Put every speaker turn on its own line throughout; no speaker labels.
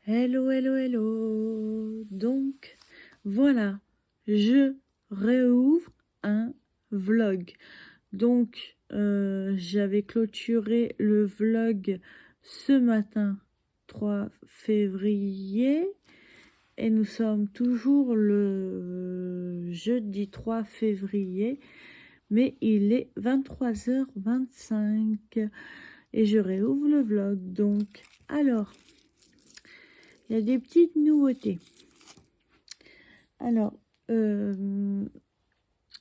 Hello, hello, hello. Donc, voilà, je réouvre un vlog. Donc, j'avais clôturé le vlog ce matin, 3 février. Et nous sommes toujours le jeudi 3 février. Mais il est 23h25. Et je réouvre le vlog. Donc, alors... il y a des petites nouveautés. Alors,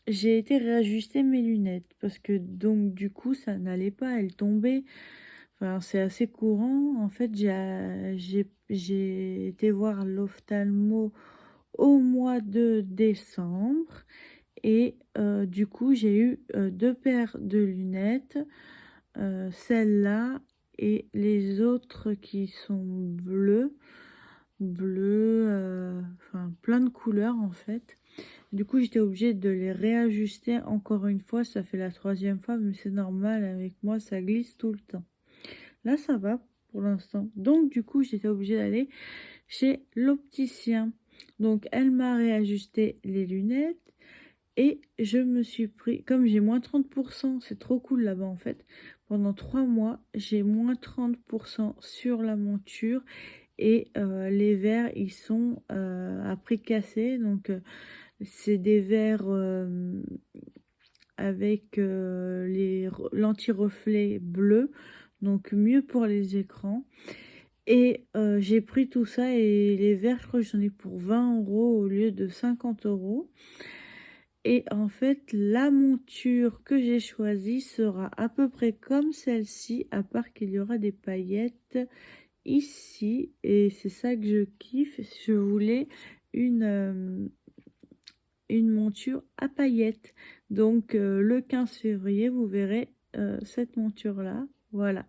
j'ai été réajuster mes lunettes parce que donc du coup ça n'allait pas, elles tombaient. Enfin, c'est assez courant. En fait, j'ai été voir l'ophtalmo au mois de décembre et du coup j'ai eu 2 paires de lunettes, celle-là et les autres qui sont bleues. Enfin plein de couleurs en fait. Du coup j'étais obligée de les réajuster encore une fois, ça fait la 3e fois, mais c'est normal, avec moi ça glisse tout le temps. Là ça va pour l'instant, donc du coup j'étais obligée d'aller chez l'opticien. Donc elle m'a réajusté les lunettes et je me suis pris, comme j'ai moins 30%, c'est trop cool là-bas en fait, pendant 3 mois j'ai moins 30% sur la monture. Et les verres, ils sont à prix cassé. Donc, c'est des verres avec les l'anti-reflet bleu. Donc, mieux pour les écrans. Et j'ai pris tout ça. Et les verres, je crois que j'en ai pour 20 € au lieu de 50 €. Et en fait, la monture que j'ai choisie sera à peu près comme celle-ci, à part qu'il y aura des paillettes ici, et c'est ça que je kiffe. Je voulais une monture à paillettes. Donc le 15 février vous verrez cette monture là, voilà.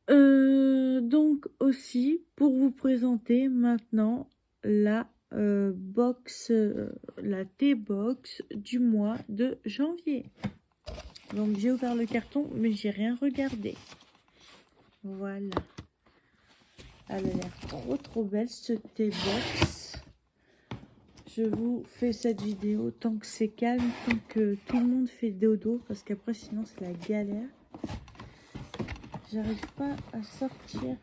Donc aussi pour vous présenter maintenant la box, la T-box du mois de janvier. Donc j'ai ouvert le carton mais j'ai rien regardé. Voilà. Elle a l'air trop belle, ce T-box. Je vous fais cette vidéo tant que c'est calme, tant que tout le monde fait dodo, parce qu'après sinon c'est la galère. J'arrive pas à sortir.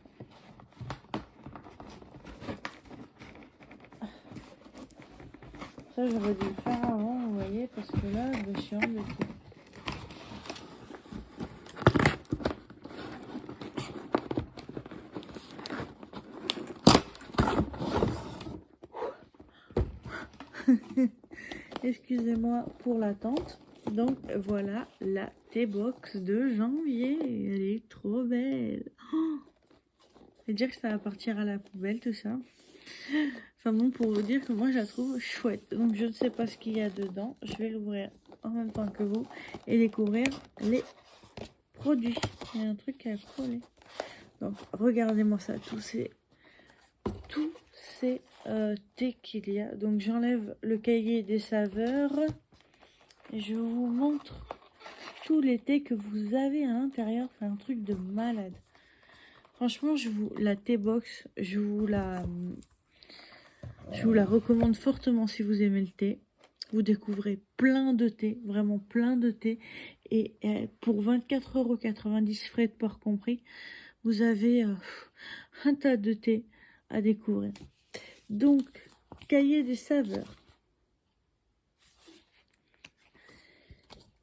Ça j'aurais dû le faire avant, vous voyez, parce que là je suis embêtée. Excusez-moi pour l'attente. Donc voilà la T-box de janvier. Elle est trop belle. Oh, je vais dire que ça va partir à la poubelle tout ça. Enfin bon, pour vous dire que moi je la trouve chouette. Donc je ne sais pas ce qu'il y a dedans. Je vais l'ouvrir en même temps que vous et découvrir les produits. Il y a un truc à coller. Donc regardez-moi ça, tous ces thés qu'il y a. Donc j'enlève le cahier des saveurs et je vous montre tous les thés que vous avez à l'intérieur. C'est un truc de malade. Franchement, la T-box, je vous la recommande fortement si vous aimez le thé. Vous découvrez plein de thé, vraiment plein de thé. Et pour 24,90 € frais de port compris, vous avez un tas de thé à découvrir. Donc, cahier des saveurs.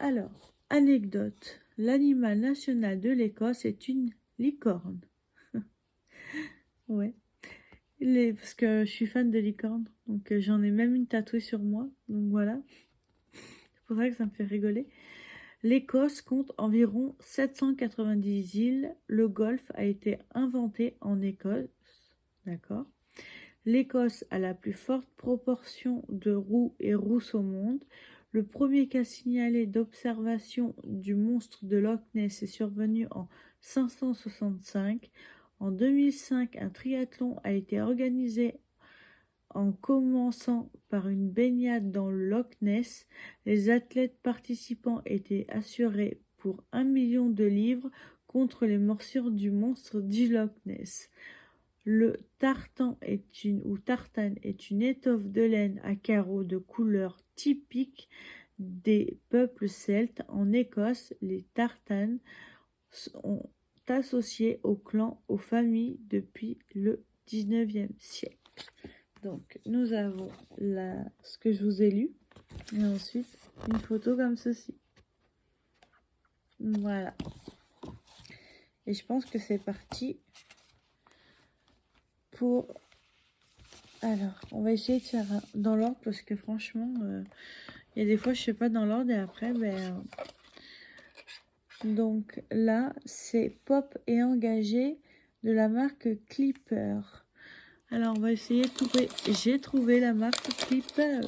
Alors, anecdote. L'animal national de l'Écosse est une licorne. Ouais. Parce que je suis fan de licorne. Donc, j'en ai même une tatouée sur moi. Donc, voilà. C'est pour ça que ça me fait rigoler. L'Écosse compte environ 790 îles. Le golfe a été inventé en Écosse. D'accord. L'Écosse a la plus forte proportion de roux et rousses au monde. Le premier cas signalé d'observation du monstre de Loch Ness est survenu en 565. En 2005, un triathlon a été organisé en commençant par une baignade dans le Loch Ness. Les athlètes participants étaient assurés pour 1 million de livres contre les morsures du monstre du Loch Ness. Le tartan tartane est une étoffe de laine à carreaux de couleur typique des peuples celtes. En Écosse, les tartanes sont associés aux clans, aux familles depuis le 19e siècle. Donc, nous avons ce que je vous ai lu, et ensuite une photo comme ceci. Voilà. Et je pense que c'est parti pour... Alors, on va essayer de faire dans l'ordre parce que franchement, il y a des fois je ne sais pas dans l'ordre et après, donc là, c'est Pop et Engagé de la marque Clipper. Alors, on va essayer de trouver... J'ai trouvé la marque Clipper.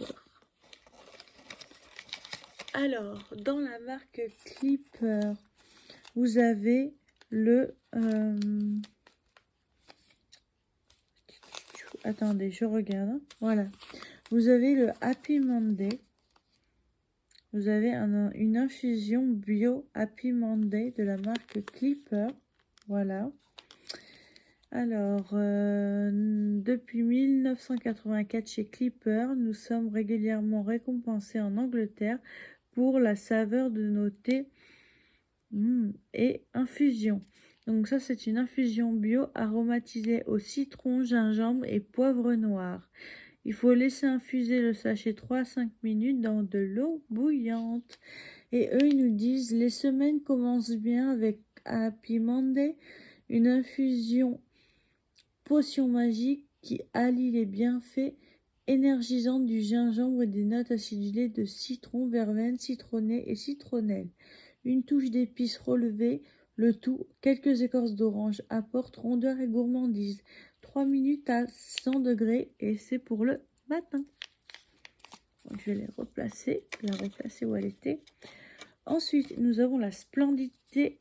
Alors, dans la marque Clipper, vous avez le... Attendez, je regarde. Voilà. Vous avez le Happy Monday. Vous avez une infusion bio Happy Monday de la marque Clipper. Voilà. Alors, depuis 1984 chez Clipper, nous sommes régulièrement récompensés en Angleterre pour la saveur de nos thés et infusions. Donc ça, c'est une infusion bio aromatisée au citron, gingembre et poivre noir. Il faut laisser infuser le sachet 3 à 5 minutes dans de l'eau bouillante. Et eux, ils nous disent, les semaines commencent bien avec Happy Monday, une infusion potion magique qui allie les bienfaits énergisants du gingembre et des notes acidulées de citron, verveine, citronnée et citronnelle. Une touche d'épices relevées, le tout, quelques écorces d'orange apportent rondeur et gourmandise. 3 minutes à 100 degrés et c'est pour le matin. Donc, je vais la replacer où elle était. Ensuite, nous avons la splendide thé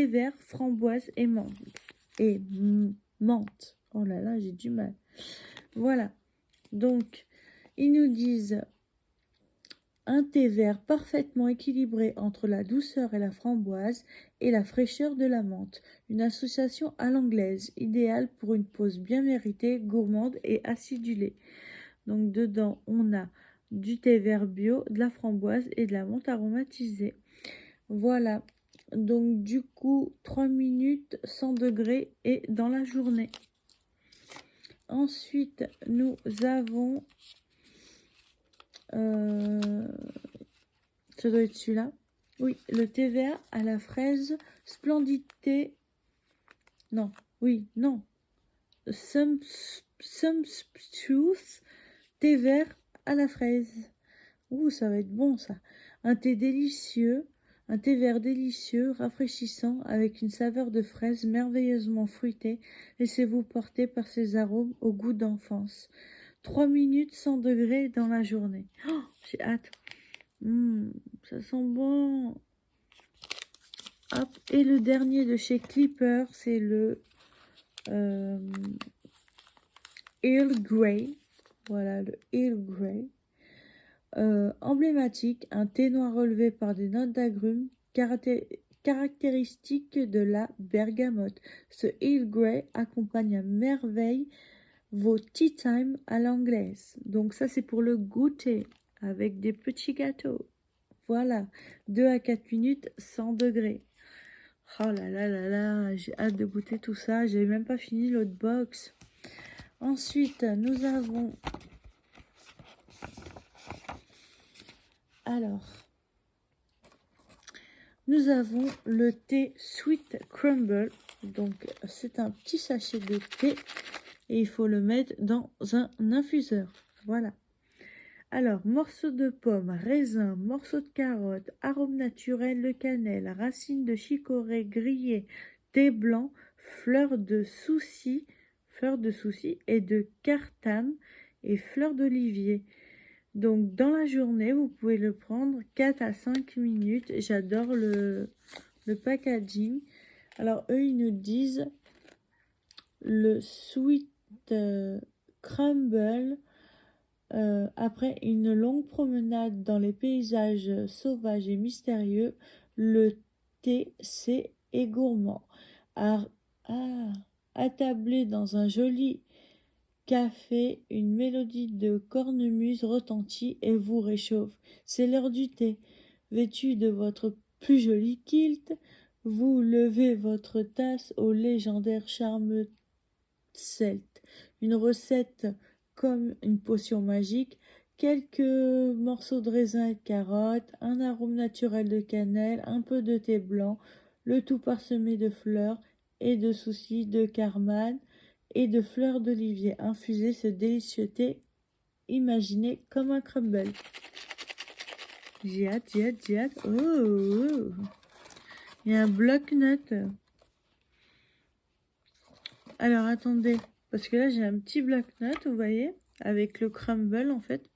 vert, framboise et menthe. Oh là là, j'ai du mal. Voilà. Donc, ils nous disent un thé vert parfaitement équilibré entre la douceur et la framboise et la fraîcheur de la menthe. Une association à l'anglaise, idéale pour une pause bien méritée, gourmande et acidulée. Donc dedans, on a du thé vert bio, de la framboise et de la menthe aromatisée. Voilà. Donc du coup, 3 minutes, 100 degrés et dans la journée. Ensuite, nous avons... ça doit être celui-là. Oui, le thé vert à la fraise splendidité. Non, oui, non. Sumptuous thé vert à la fraise. Ouh, ça va être bon ça. Un thé délicieux, un thé vert délicieux, rafraîchissant, avec une saveur de fraise merveilleusement fruitée. Laissez-vous porter par ses arômes au goût d'enfance. 3 minutes 100 degrés dans la journée. Oh, j'ai hâte. Ça sent bon. Hop. Et le dernier de chez Clipper, c'est le Earl Grey. Voilà, le Earl Grey. Emblématique, un thé noir relevé par des notes d'agrumes caractéristiques de la bergamote. Ce Earl Grey accompagne à merveille vos tea time à l'anglaise. Donc ça, c'est pour le goûter avec des petits gâteaux. Voilà, 2 à 4 minutes, 100 degrés. Oh là là là là, j'ai hâte de goûter tout ça. J'ai même pas fini l'autre box. Ensuite, nous avons... Alors, nous avons le thé Sweet Crumble. Donc, c'est un petit sachet de thé et il faut le mettre dans un infuseur. Voilà. Alors, morceaux de pomme, raisin, morceaux de carotte, arôme naturel de cannelle, racines de chicorée grillées, thé blanc, fleurs de souci et de cartane et fleurs d'olivier. Donc, dans la journée, vous pouvez le prendre 4 à 5 minutes. J'adore le packaging. Alors, eux, ils nous disent le Sweet Crumble. Après une longue promenade dans les paysages sauvages et mystérieux, le thé, c'est et gourmand. Attablé dans un joli café, une mélodie de cornemuse retentit et vous réchauffe. C'est l'heure du thé. Vêtu de votre plus joli kilt, vous levez votre tasse au légendaire charme celte. Une recette comme une potion magique, quelques morceaux de raisin et de carottes, un arôme naturel de cannelle, un peu de thé blanc, le tout parsemé de fleurs et de soucis de carmane et de fleurs d'olivier. Infusez ce délicieux thé imaginé comme un crumble. J'ai hâte, j'ai hâte, j'ai hâte. Oh, oh. Il y a un bloc-notes. Alors, attendez. Parce que là, j'ai un petit bloc-notes, vous voyez, avec le crumble, en fait.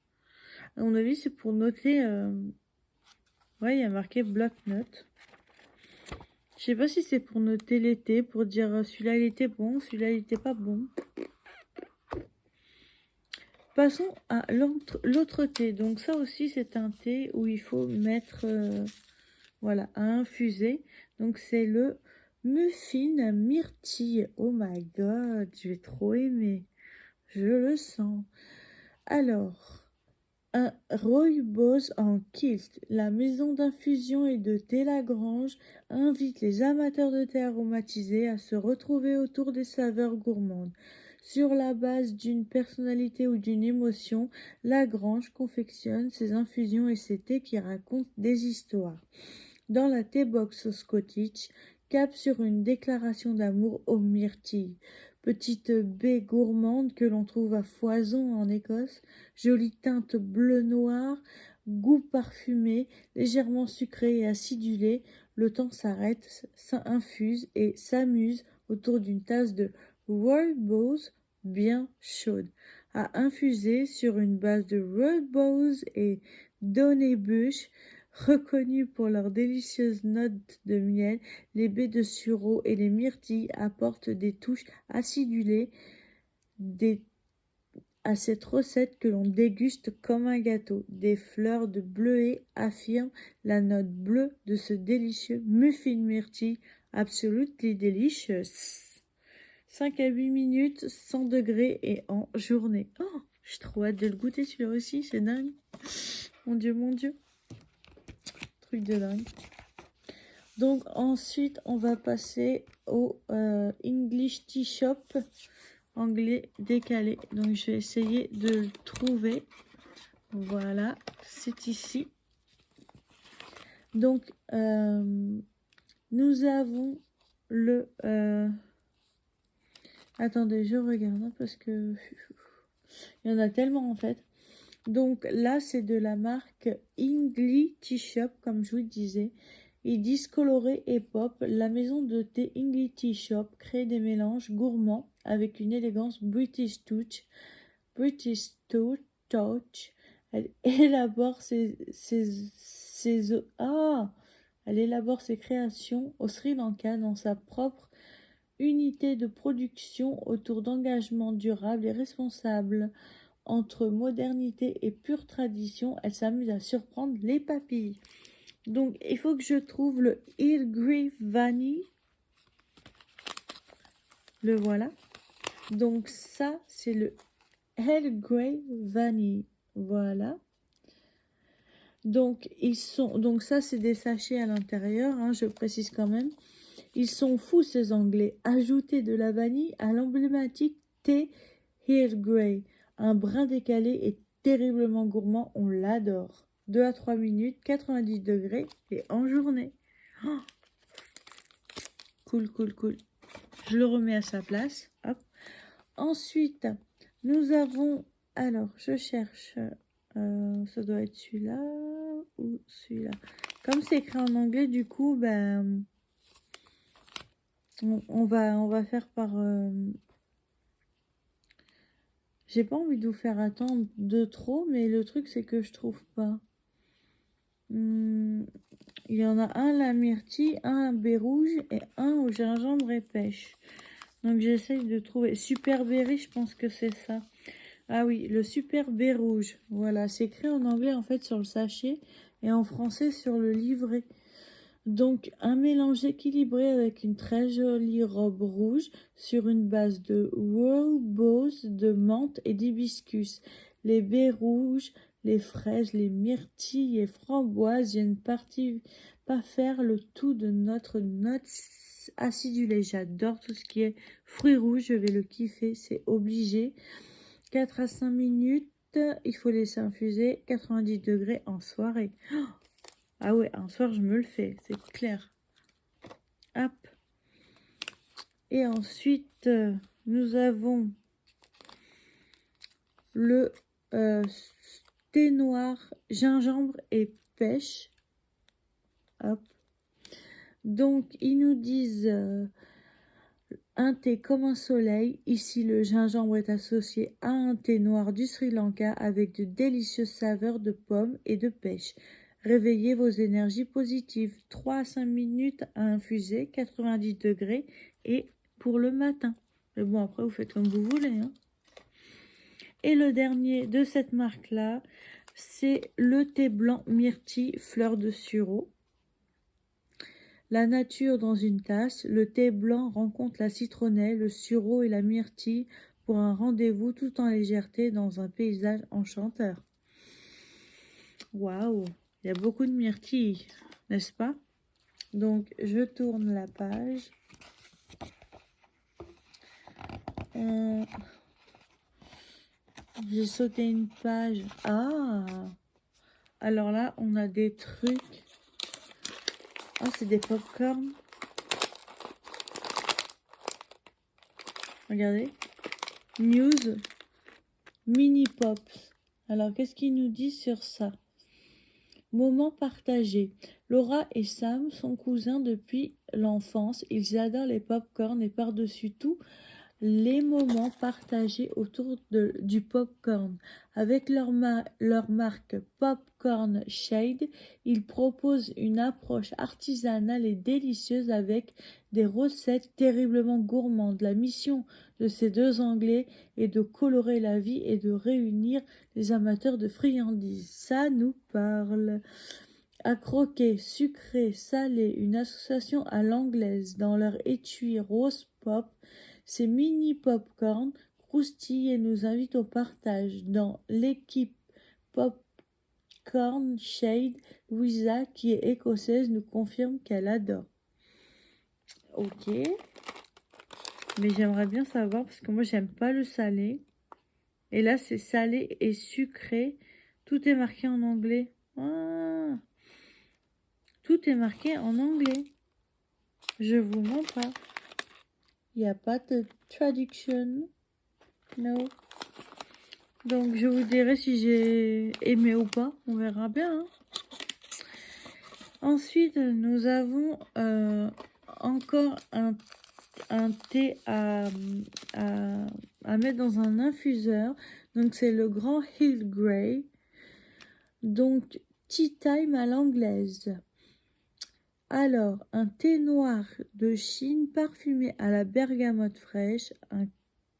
À mon avis, c'est pour noter... Ouais, il y a marqué bloc-notes. Je sais pas si c'est pour noter l'été, pour dire celui-là, il était bon, celui-là, il était pas bon. Passons à l'autre thé. Donc ça aussi, c'est un thé où il faut mettre... voilà, à infuser. Donc c'est le muffin myrtille. Oh my god, je vais trop aimer. Je le sens. Alors, un rooibos en kilt. La maison d'infusion et de thé Lagrange invite les amateurs de thé aromatisé à se retrouver autour des saveurs gourmandes. Sur la base d'une personnalité ou d'une émotion, Lagrange confectionne ses infusions et ses thés qui racontent des histoires. Dans la T-Box Scottish, cap sur une déclaration d'amour aux myrtilles. Petite baie gourmande que l'on trouve à foison en Écosse, jolie teinte bleu-noir, goût parfumé, légèrement sucré et acidulé, le temps s'arrête, infuse et s'amuse autour d'une tasse de rooibos bien chaude, à infuser sur une base de rooibos et Donnebush. Reconnus pour leurs délicieuses notes de miel, les baies de sureau et les myrtilles apportent des touches acidulées à cette recette que l'on déguste comme un gâteau. Des fleurs de bleuet affirment la note bleue de ce délicieux muffin myrtille, absolutely delicious. 5 à 8 minutes, 100 degrés et en journée. Oh, j'ai trop hâte de le goûter celui-là aussi, c'est dingue. Mon Dieu, mon Dieu. De dingue. Donc ensuite on va passer au English Tea Shop, anglais décalé. Donc je vais essayer de le trouver. Voilà, c'est ici. Donc nous avons le attendez, je regarde hein, parce que il y en a tellement en fait. Donc là, c'est de la marque English Tea Shop, comme je vous disais. Ils disent coloré et pop. La maison de thé English Tea Shop crée des mélanges gourmands avec une élégance British touch. Elle élabore elle élabore ses créations au Sri Lanka dans sa propre unité de production autour d'engagements durables et responsables. Entre modernité et pure tradition, elle s'amuse à surprendre les papilles. Donc, il faut que je trouve le Earl Grey Vanille. Le voilà. Donc, ça, c'est le Earl Grey Vanille. Voilà. Donc, ça, c'est des sachets à l'intérieur, hein, je précise quand même. Ils sont fous, ces Anglais. Ajouter de la vanille à l'emblématique thé Earl Grey. Un brin décalé et terriblement gourmand, on l'adore. 2 à 3 minutes, 90 degrés et en journée. Oh, cool, cool, cool. Je le remets à sa place. Hop. Ensuite, nous avons... Alors, je cherche... ça doit être celui-là ou celui-là. Comme c'est écrit en anglais, du coup, ben... On va faire par... J'ai pas envie de vous faire attendre de trop, mais le truc, c'est que je trouve pas. Il y en a un la myrtille, un à baie rouge et un au gingembre et pêche. Donc j'essaye de trouver. Super berry, je pense que c'est ça. Ah oui, le super baie rouge. Voilà, c'est écrit en anglais en fait sur le sachet et en français sur le livret. Donc, un mélange équilibré avec une très jolie robe rouge sur une base de rooibos, de menthe et d'hibiscus. Les baies rouges, les fraises, les myrtilles et framboises viennent pas faire le tout de notre note acidulée. J'adore tout ce qui est fruits rouges, je vais le kiffer, c'est obligé. 4 à 5 minutes, il faut laisser infuser 90 degrés en soirée. Ah ouais, un soir je me le fais, c'est clair. Hop. Et ensuite, nous avons le thé noir, gingembre et pêche. Hop. Donc, ils nous disent un thé comme un soleil. Ici, le gingembre est associé à un thé noir du Sri Lanka avec de délicieuses saveurs de pommes et de pêche. Réveillez vos énergies positives. 3 à 5 minutes à infuser, 90 degrés et pour le matin. Mais bon, après, vous faites comme vous voulez. Hein. Et le dernier de cette marque-là, c'est le thé blanc myrtille fleur de sureau. La nature dans une tasse, le thé blanc rencontre la citronnelle, le sureau et la myrtille pour un rendez-vous tout en légèreté dans un paysage enchanteur. Waouh, il y a beaucoup de myrtille, n'est-ce pas? Donc, je tourne la page. J'ai sauté une page. Ah! Alors là, on a des trucs. Ah, c'est des pop-corn. Regardez. News. Mini Pops. Alors, qu'est-ce qu'il nous dit sur ça? Moment partagé. Laura et Sam sont cousins depuis l'enfance. Ils adorent les pop-corn et par-dessus tout, les moments partagés autour du popcorn. Avec leur marque Popcorn Shade, ils proposent une approche artisanale et délicieuse avec des recettes terriblement gourmandes. La mission de ces deux Anglais est de colorer la vie et de réunir les amateurs de friandises. Ça nous parle. À croquer, sucré, salé, une association à l'anglaise dans leur étui rose pop. Ces mini popcorn croustillent et nous invitent au partage. Dans l'équipe Popcorn Shade, Louisa, qui est écossaise, nous confirme qu'elle adore. Ok, mais j'aimerais bien savoir parce que moi j'aime pas le salé. Et là c'est salé et sucré. Tout est marqué en anglais. Ah, tout est marqué en anglais. Je vous mens pas. Il n'y a pas de traduction. No. Donc, je vous dirai si j'ai aimé ou pas. On verra bien. Hein. Ensuite, nous avons encore un thé à mettre dans un infuseur. Donc, c'est le Grand Hill Grey. Donc, tea time à l'anglaise. Alors, un thé noir de Chine parfumé à la bergamote fraîche, un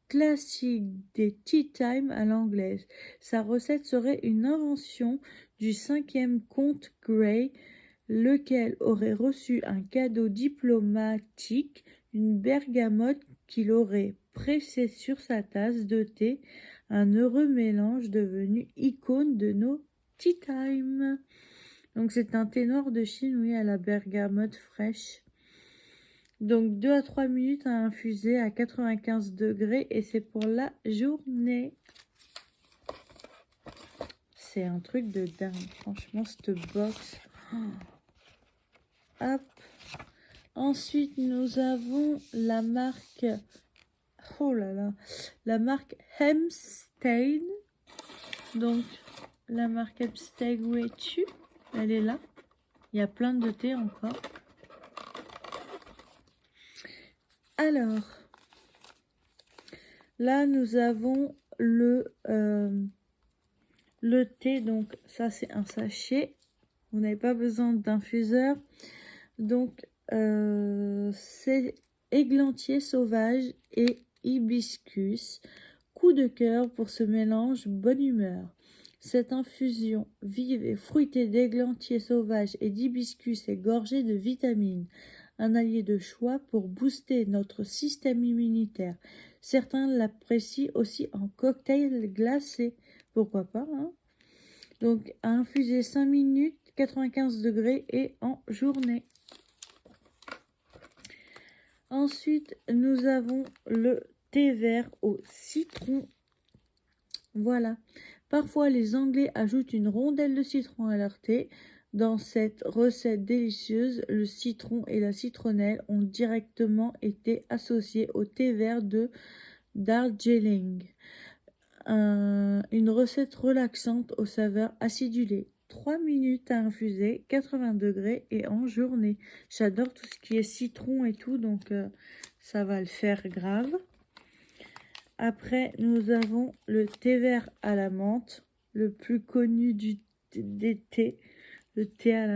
classique des tea time à l'anglaise. Sa recette serait une invention du 5e comte Grey, lequel aurait reçu un cadeau diplomatique, une bergamote qu'il aurait pressée sur sa tasse de thé, un heureux mélange devenu icône de nos tea time. Donc c'est un thé noir de Chine, oui, à la bergamote fraîche. Donc 2 à 3 minutes à infuser à 95 degrés et c'est pour la journée. C'est un truc de dingue, franchement, cette box. Hop. Ensuite, nous avons la marque, oh là là, la marque Hempstead. Donc, la marque Hempstead, où es-tu? Elle est là. Il y a plein de thé encore. Alors, là, nous avons le thé. Donc, ça, c'est un sachet. Vous n'avez pas besoin d'infuseur. Donc, c'est églantier sauvage et hibiscus. Coup de cœur pour ce mélange, bonne humeur. Cette infusion vive et fruitée d'églantiers sauvages et d'hibiscus est gorgée de vitamines, un allié de choix pour booster notre système immunitaire. Certains l'apprécient aussi en cocktail glacé. Pourquoi pas, hein? Donc, à infuser 5 minutes, 95 degrés et en journée. Ensuite, nous avons le thé vert au citron. Voilà. Parfois, les Anglais ajoutent une rondelle de citron à leur thé. Dans cette recette délicieuse, le citron et la citronnelle ont directement été associés au thé vert de Darjeeling. Une recette relaxante aux saveurs acidulées. 3 minutes à infuser, 80 degrés et en journée. J'adore tout ce qui est citron et tout, donc ça va le faire grave. Après, nous avons le thé vert à la menthe, le plus connu des thés, le thé à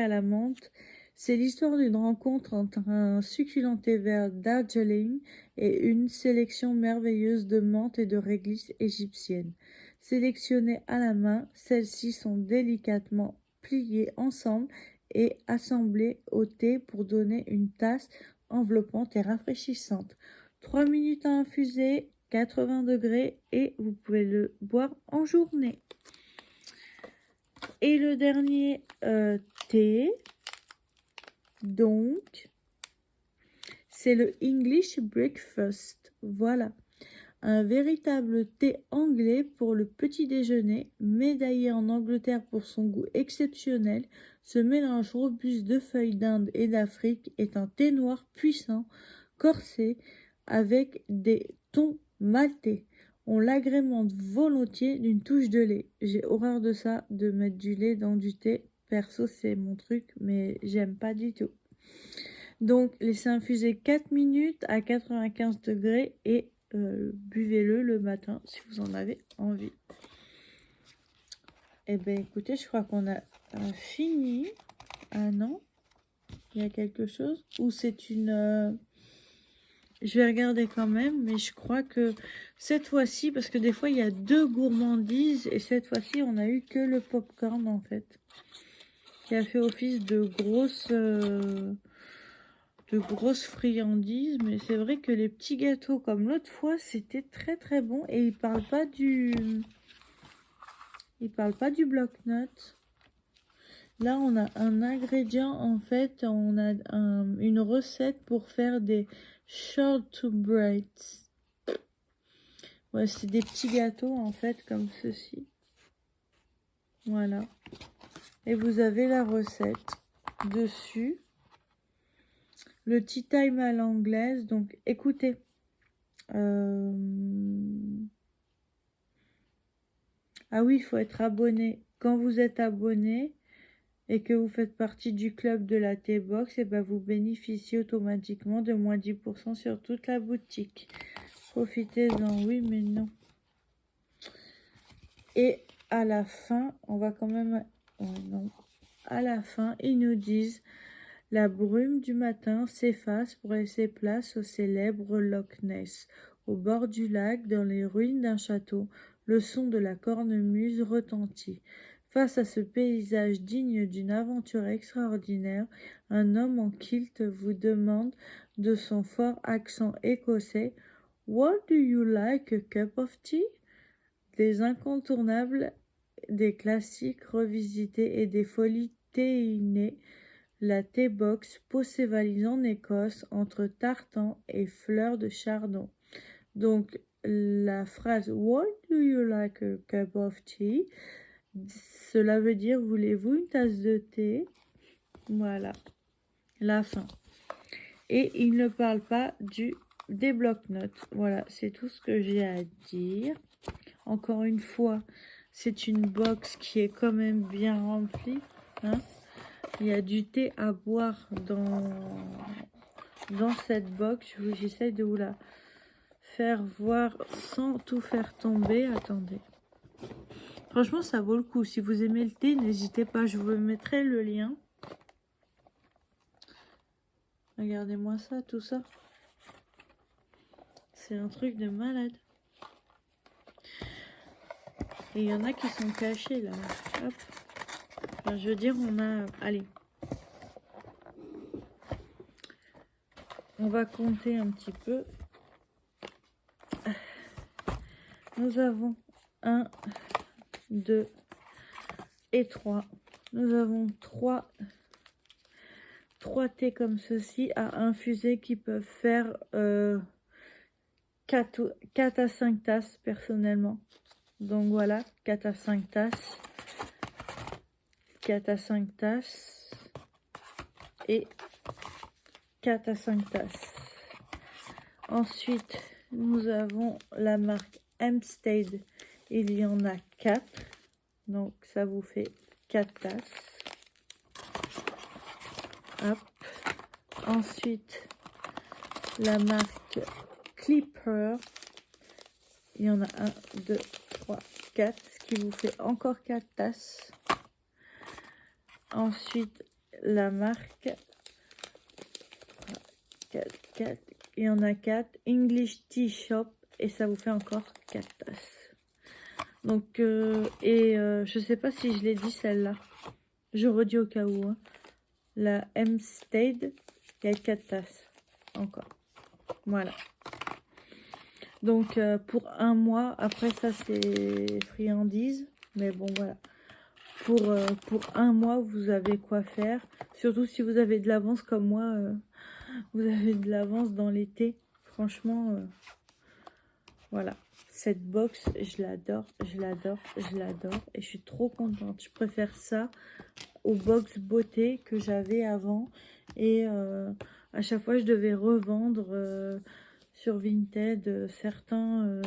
la menthe. C'est l'histoire d'une rencontre entre un succulent thé vert Darjeeling et une sélection merveilleuse de menthe et de réglisse égyptienne. Sélectionnées à la main, celles-ci sont délicatement pliées ensemble et assemblées au thé pour donner une tasse enveloppante et rafraîchissante. 3 minutes à infuser, 80 degrés et vous pouvez le boire en journée. Et le dernier thé, donc, c'est le English Breakfast. Voilà. Un véritable thé anglais pour le petit déjeuner, médaillé en Angleterre pour son goût exceptionnel. Ce mélange robuste de feuilles d'Inde et d'Afrique est un thé noir puissant, corsé, avec des tons maltais. On l'agrémente volontiers d'une touche de lait. J'ai horreur de ça, de mettre du lait dans du thé. Perso, c'est mon truc, mais j'aime pas du tout. Donc, laissez infuser 4 minutes à 95 degrés et buvez-le le matin si vous en avez envie. Eh bien, écoutez, je crois qu'on a fini. Ah non, il y a quelque chose. Ou c'est une... Je vais regarder quand même, mais je crois que cette fois-ci, parce que des fois, il y a 2 gourmandises, et cette fois-ci, on a eu que le popcorn, en fait, qui a fait office de grosses friandises. Mais c'est vrai que les petits gâteaux, comme l'autre fois, c'était très, très bon, et ils parlent pas du bloc-notes. Là, on a un ingrédient, en fait, on a une recette pour faire des shortbreads. Ouais, c'est des petits gâteaux, en fait, comme ceci. Voilà. Et vous avez la recette dessus. Le tea time à l'anglaise. Donc, écoutez. Ah oui, il faut être abonné. Quand vous êtes abonné et que vous faites partie du club de la T-Box, et ben vous bénéficiez automatiquement de moins 10% sur toute la boutique. Profitez-en, oui, mais non. Et à la fin, on va quand même... Oh non. À la fin, ils nous disent: la brume du matin s'efface pour laisser place au célèbre Loch Ness. Au bord du lac, dans les ruines d'un château, le son de la cornemuse retentit. Face à ce paysage digne d'une aventure extraordinaire, un homme en kilt vous demande de son fort accent écossais: What do you like a cup of tea? Des incontournables, des classiques revisités et des folies théinées, la T-Box pose ses valises en Écosse entre tartan et fleurs de chardon. Donc, la phrase What do you like a cup of tea? Cela veut dire voulez-vous une tasse de thé? Voilà, la fin. Et il ne parle pas des bloc-notes. Voilà, c'est tout ce que j'ai à dire. Encore une fois, c'est une box qui est quand même bien remplie. Hein? Il y a du thé à boire dans cette box. J'essaie de vous la faire voir sans tout faire tomber. Attendez. Franchement, ça vaut le coup. Si vous aimez le thé, n'hésitez pas. Je vous mettrai le lien. Regardez-moi ça, tout ça. C'est un truc de malade. Et il y en a qui sont cachés là. Hop. Enfin, je veux dire, on a... Allez. On va compter un petit peu. Nous avons 1, 2 et 3. Nous avons 3 thés comme ceci à infuser qui peuvent faire 4 à 5 tasses personnellement. Donc voilà, 4 à 5 tasses. 4 à 5 tasses. Et 4 à 5 tasses. Ensuite, nous avons la marque Hempstead. Il y en a 4. Donc ça vous fait 4 tasses. Hop. Ensuite, la marque Clipper. Il y en a 1, 2, 3, 4. Ce qui vous fait encore 4 tasses. Ensuite, la marque 4. Il y en a 4. English Tea Shop. Et ça vous fait encore 4 tasses. Donc, je sais pas si je l'ai dit celle-là. Je redis au cas où. Hein. La Hempstead, il y a 4 tasses. Encore. Voilà. Donc, pour un mois, après ça, c'est friandises. Mais bon, voilà. Pour un mois, vous avez quoi faire. Surtout si vous avez de l'avance comme moi. Vous avez de l'avance dans l'été. Franchement, voilà. Cette box, je l'adore, je l'adore, je l'adore. Et je suis trop contente. Je préfère ça aux box beauté que j'avais avant. Et à chaque fois, je devais revendre sur Vinted certains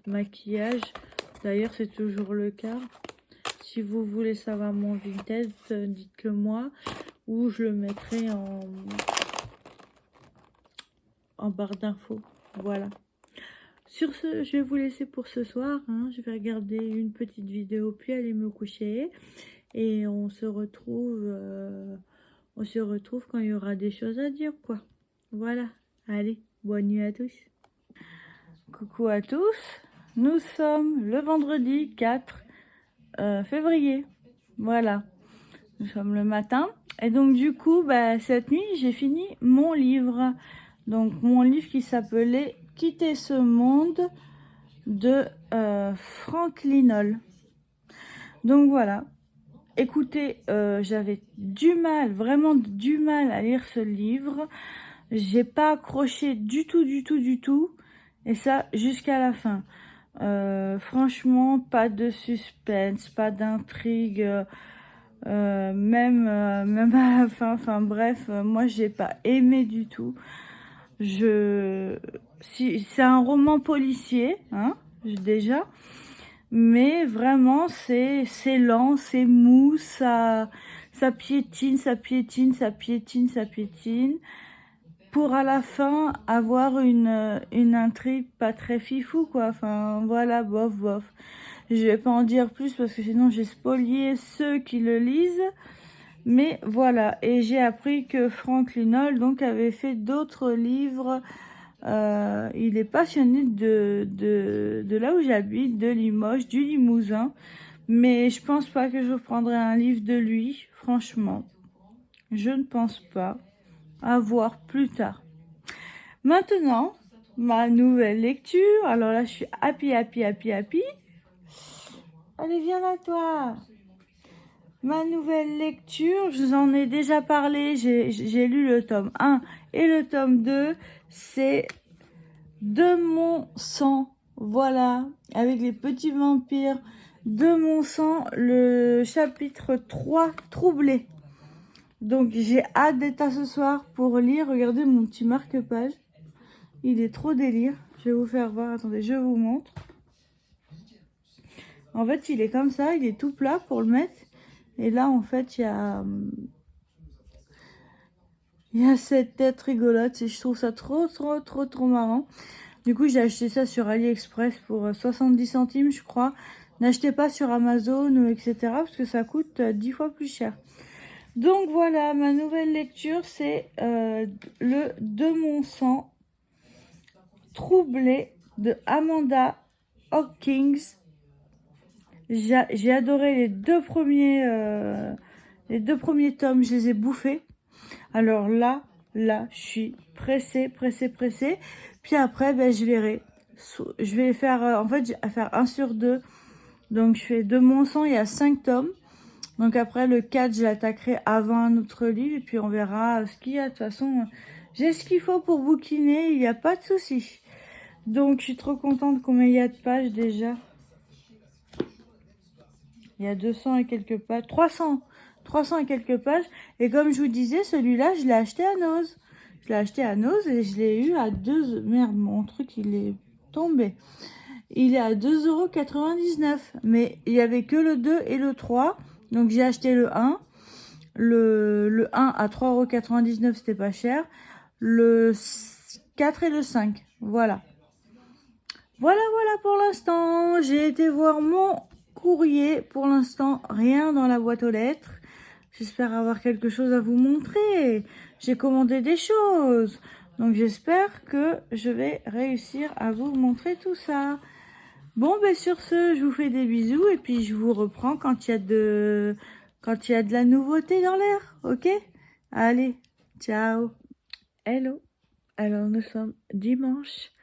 maquillages. D'ailleurs, c'est toujours le cas. Si vous voulez savoir mon Vinted, dites-le moi. Ou je le mettrai en barre d'infos. Voilà. Sur ce, je vais vous laisser pour ce soir. Hein. Je vais regarder une petite vidéo puis aller me coucher. Et on se retrouve quand il y aura des choses à dire, quoi. Voilà. Allez, bonne nuit à tous. Coucou à tous. Nous sommes le vendredi 4 février. Voilà. Nous sommes le matin. Et donc, du coup, cette nuit, j'ai fini mon livre. Donc, mon livre qui s'appelait « Quitter ce monde » de Frank Linol. Donc, voilà. Écoutez, j'avais vraiment du mal à lire ce livre. J'ai pas accroché du tout. Et ça, jusqu'à la fin. Franchement, pas de suspense, pas d'intrigue. Même à la fin, enfin bref, moi j'ai pas aimé du tout. C'est un roman policier, hein, déjà, mais vraiment c'est lent, c'est mou, ça piétine, pour à la fin avoir une intrigue pas très fifou, quoi. Enfin voilà, bof. Je vais pas en dire plus parce que sinon j'ai spolié ceux qui le lisent. Mais voilà, et j'ai appris que Frank Linol donc avait fait d'autres livres. Il est passionné de là où j'habite, de Limoges, du Limousin. Mais je pense pas que je prendrai un livre de lui, franchement. Je ne pense pas. À voir plus tard. Maintenant, ma nouvelle lecture. Alors là, je suis happy. Allez, viens là, toi. Ma nouvelle lecture, je vous en ai déjà parlé. J'ai lu le tome 1 et le tome 2. C'est De mon sang. Voilà, avec les petits vampires. De mon sang, le chapitre 3, troublé. Donc, j'ai hâte d'être à ce soir pour lire. Regardez mon petit marque-page. Il est trop délire. Je vais vous faire voir. Attendez, je vous montre. En fait, il est comme ça. Il est tout plat pour le mettre. Et là, en fait, il y a cette tête rigolote. Et je trouve ça trop marrant. Du coup, j'ai acheté ça sur AliExpress pour 70 centimes, je crois. N'achetez pas sur Amazon ou etc. parce que ça coûte 10 fois plus cher. Donc voilà, ma nouvelle lecture, c'est le De mon sang, troublé de Amanda Hawkins. J'ai adoré les deux premiers tomes, je les ai bouffés. Alors là, je suis pressée, pressée, pressée. Puis après, ben, je verrai. Je vais faire, en fait, je vais faire 1 sur 2. Donc, je fais de mon sang, il y a 5 tomes. Donc après, le 4, je l'attaquerai avant un autre livre. Et puis, on verra ce qu'il y a. De toute façon, j'ai ce qu'il faut pour bouquiner. Il n'y a pas de souci. Donc, je suis trop contente combien il y a de pages déjà. Il y a 200 et quelques pages. 300 et quelques pages. Et comme je vous disais, celui-là, je l'ai acheté à Noz. Je l'ai acheté à Noz et je l'ai eu à 2... Merde, mon truc, il est tombé. Il est à 2,99 €. Mais il n'y avait que le 2 et le 3. Donc, j'ai acheté le 1. Le 1 à 3,99 €, c'était pas cher. Le 4 et le 5. Voilà. Voilà pour l'instant. J'ai été voir mon courrier. Pour l'instant, rien dans la boîte aux lettres. J'espère avoir quelque chose à vous montrer. J'ai commandé des choses. Donc j'espère que je vais réussir à vous montrer tout ça. Bon, ben sur ce, je vous fais des bisous et puis je vous reprends quand il y a de la nouveauté dans l'air, ok? Allez, ciao. Hello. Alors nous sommes dimanche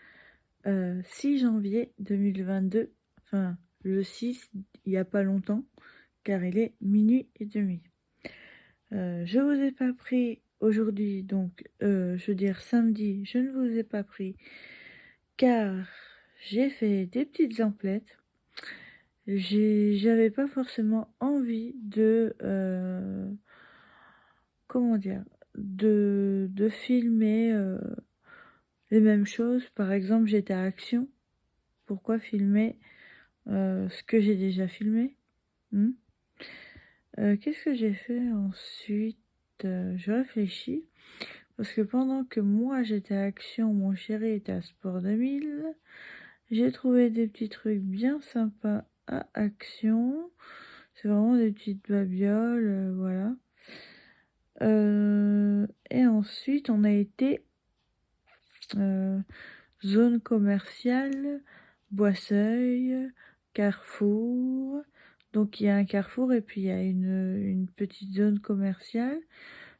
6 janvier 2022. Enfin, le 6, il n'y a pas longtemps, car il est minuit et demi. Je vous ai pas pris aujourd'hui, donc je veux dire samedi, je ne vous ai pas pris car j'ai fait des petites emplettes. J'avais pas forcément envie de comment dire, de filmer les mêmes choses. Par exemple, j'étais à Action. Pourquoi filmer ce que j'ai déjà filmé? Qu'est-ce que j'ai fait ensuite? Je réfléchis. Parce que pendant que moi j'étais à Action, mon chéri était à Sport 2000. J'ai trouvé des petits trucs bien sympas à Action. C'est vraiment des petites babioles, voilà. Et ensuite, on a été zone commerciale, Boisseuil, Carrefour. Donc il y a un carrefour et puis il y a une petite zone commerciale.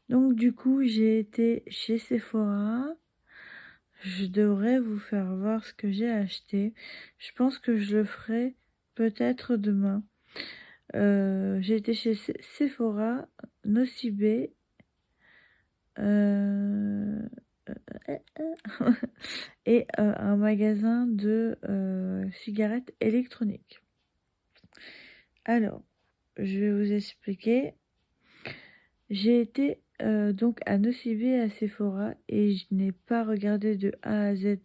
Donc du coup, j'ai été chez Sephora. Je devrais vous faire voir ce que j'ai acheté. Je pense que je le ferai peut-être demain. J'ai été chez Sephora, Nocibé, et un magasin de cigarettes électroniques. Alors, je vais vous expliquer. J'ai été donc à Nocibé, à Sephora, et je n'ai pas regardé de A à Z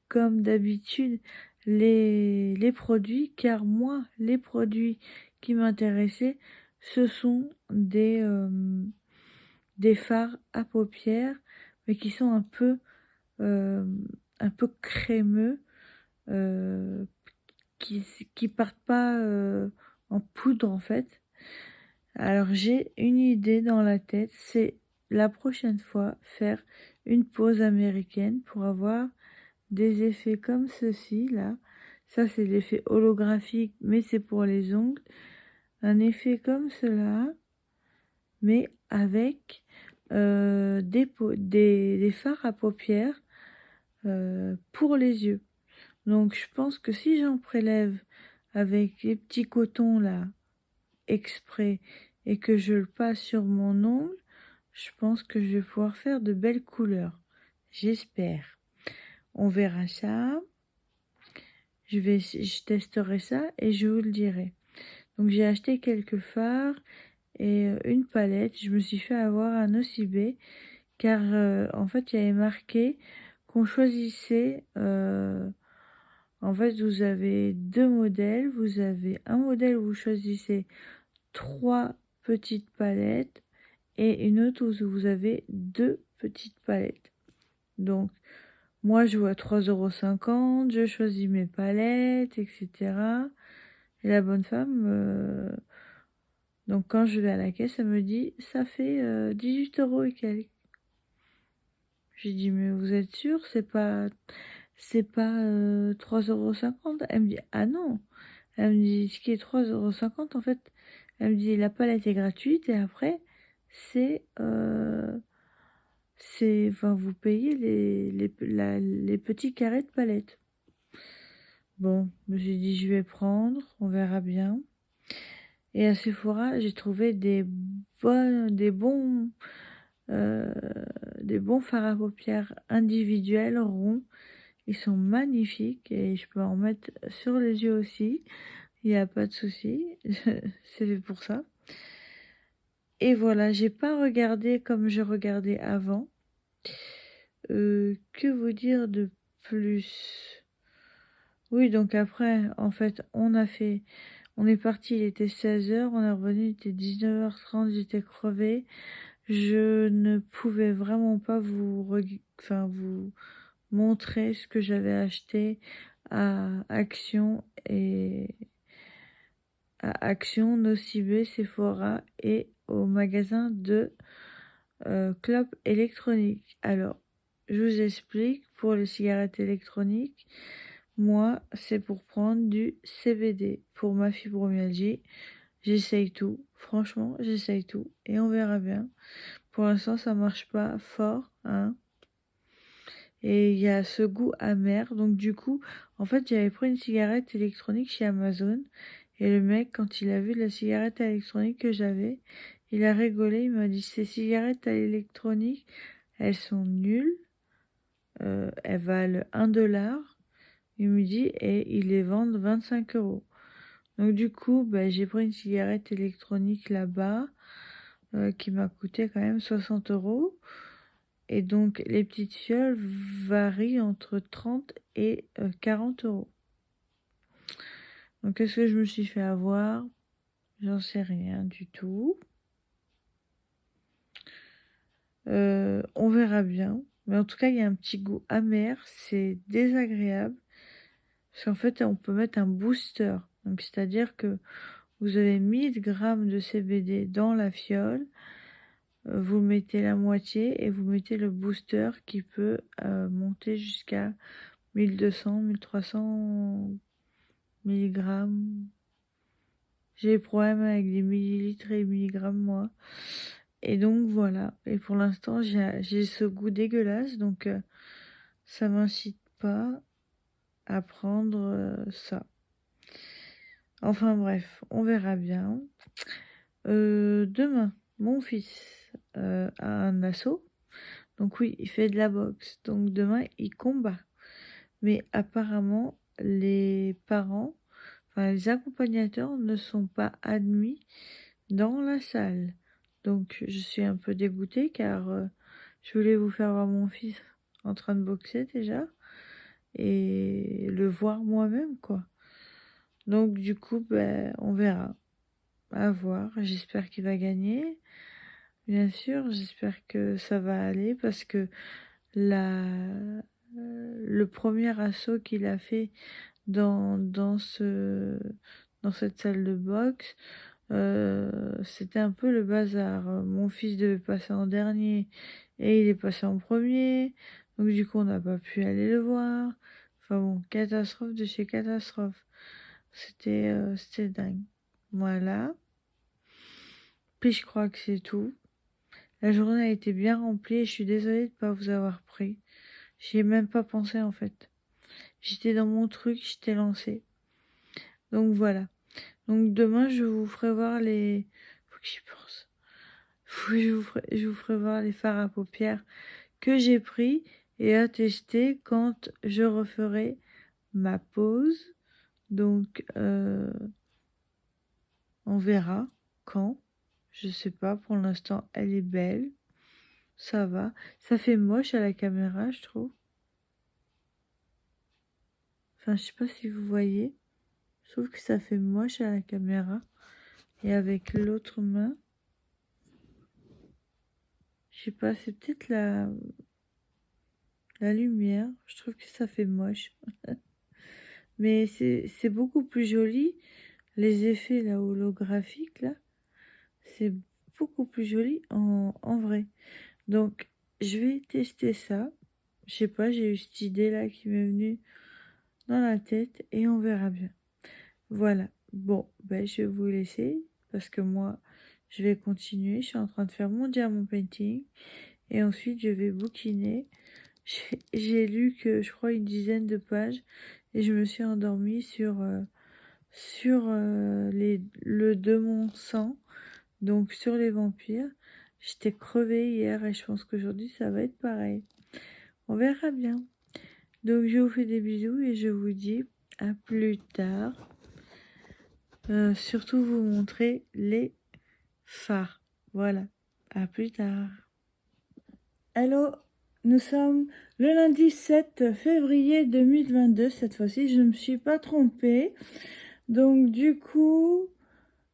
comme d'habitude les produits, car moi, les produits qui m'intéressaient, ce sont des fards à paupières, mais qui sont un peu crémeux, qui partent pas en poudre en fait. Alors j'ai une idée dans la tête, c'est la prochaine fois faire une pause américaine pour avoir des effets comme ceci là. Ça c'est l'effet holographique, mais c'est pour les ongles. Un effet comme cela, mais avec des fards à paupières pour les yeux. Donc je pense que si j'en prélève avec les petits cotons là exprès et que je le passe sur mon ongle, je pense que je vais pouvoir faire de belles couleurs. J'espère. On verra ça. Je testerai ça et je vous le dirai. Donc j'ai acheté quelques fards et une palette. Je me suis fait avoir un Nocibé car en fait il y avait marqué qu'on choisissait. En fait, vous avez deux modèles. Vous avez un modèle où vous choisissez 3 petites palettes et une autre où vous avez 2 petites palettes. Donc, moi, je vois 3,50 €, je choisis mes palettes, etc. Et la bonne femme, donc quand je vais à la caisse, elle me dit, ça fait 18 € et quelques. J'ai dit, mais vous êtes sûr, c'est pas 3,50 €? Elle me dit, ah non. Elle me dit, ce qui est 3,50 € en fait. Elle me dit, la palette est gratuite et après, enfin, vous payez les petits carrés de palette. Bon, je me suis dit, je vais prendre, on verra bien. Et à Sephora, j'ai trouvé des bons fards à paupières individuels ronds. Ils sont magnifiques et je peux en mettre sur les yeux aussi. Il n'y a pas de souci, c'est fait pour ça. Et voilà, j'ai pas regardé comme je regardais avant. Que vous dire de plus? Oui, donc après, en fait, on est parti, il était 16 h, on est revenu, il était 19 h 30, j'étais crevée. Je ne pouvais vraiment pas vous montrer ce que j'avais acheté à Action, Nocibé, Sephora et au magasin de clopes électroniques. Alors, je vous explique, pour les cigarettes électroniques, moi, c'est pour prendre du CBD. Pour ma fibromyalgie, j'essaye tout. Franchement, j'essaye tout. Et on verra bien. Pour l'instant, ça marche pas fort, hein. Et il y a ce goût amer. Donc du coup, en fait, j'avais pris une cigarette électronique chez Amazon. Et le mec, quand il a vu la cigarette électronique que j'avais, il a rigolé. Il m'a dit, ces cigarettes électroniques, elles sont nulles. Elles valent 1 $. Il me dit, et ils les vendent 25 €. Donc du coup, j'ai pris une cigarette électronique là-bas qui m'a coûté quand même 60 €. Et donc les petites fioles varient entre 30 et 40 €. Donc est-ce que je me suis fait avoir? J'en sais rien du tout. On verra bien. Mais en tout cas, il y a un petit goût amer, c'est désagréable. Parce qu'en fait, on peut mettre un booster. Donc c'est-à-dire que vous avez 1000 grammes de CBD dans la fiole, vous mettez la moitié et vous mettez le booster qui peut monter jusqu'à 1200, 1300 milligrammes. J'ai des problèmes avec les millilitres et les milligrammes, moi. Et donc voilà. Et pour l'instant, j'ai ce goût dégueulasse, donc ça m'incite pas à prendre ça. Enfin bref, on verra bien. Demain, mon fils a un assaut. Donc oui, il fait de la boxe. Donc demain, il combat. Mais apparemment, les parents, enfin les accompagnateurs ne sont pas admis dans la salle. Donc je suis un peu dégoûtée car je voulais vous faire voir mon fils en train de boxer déjà et le voir moi-même, quoi. Donc du coup, on verra. À voir. J'espère qu'il va gagner. Bien sûr, j'espère que ça va aller parce que le premier assaut qu'il a fait dans cette salle de boxe, c'était un peu le bazar. Mon fils devait passer en dernier et il est passé en premier. Donc du coup, on n'a pas pu aller le voir. Enfin bon, catastrophe de chez catastrophe. C'était dingue. Voilà. Puis je crois que c'est tout. La journée a été bien remplie et je suis désolée de ne pas vous avoir pris. J'y ai même pas pensé en fait. J'étais dans mon truc, j'étais lancée. Donc voilà. Donc demain, je vous ferai voir les... Faut que j'y pense. Je vous ferai voir les fards à paupières que j'ai pris et à tester quand je referai ma pause. Donc on verra quand. Je sais pas, pour l'instant, elle est belle. Ça va. Ça fait moche à la caméra, je trouve. Enfin, je sais pas si vous voyez. Je trouve que ça fait moche à la caméra. Et avec l'autre main, je sais pas, c'est peut-être la lumière. Je trouve que ça fait moche. Mais c'est beaucoup plus joli. Les effets là holographiques là, c'est beaucoup plus joli en vrai. Donc, je vais tester ça. Je sais pas, j'ai eu cette idée là qui m'est venue dans la tête et on verra bien. Voilà. Bon, ben, je vais vous laisser parce que moi, je vais continuer. Je suis en train de faire mon diamond painting et ensuite je vais bouquiner. J'ai lu que je crois une dizaine de pages et je me suis endormie sur le démon sang, donc sur les vampires. J'étais crevée hier et je pense qu'aujourd'hui ça va être pareil. On verra bien. Donc je vous fais des bisous et je vous dis à plus tard. Surtout vous montrer les phares. Voilà. À plus tard. Hello, nous sommes le lundi 7 février 2022. Cette fois-ci, je ne me suis pas trompée. Donc du coup,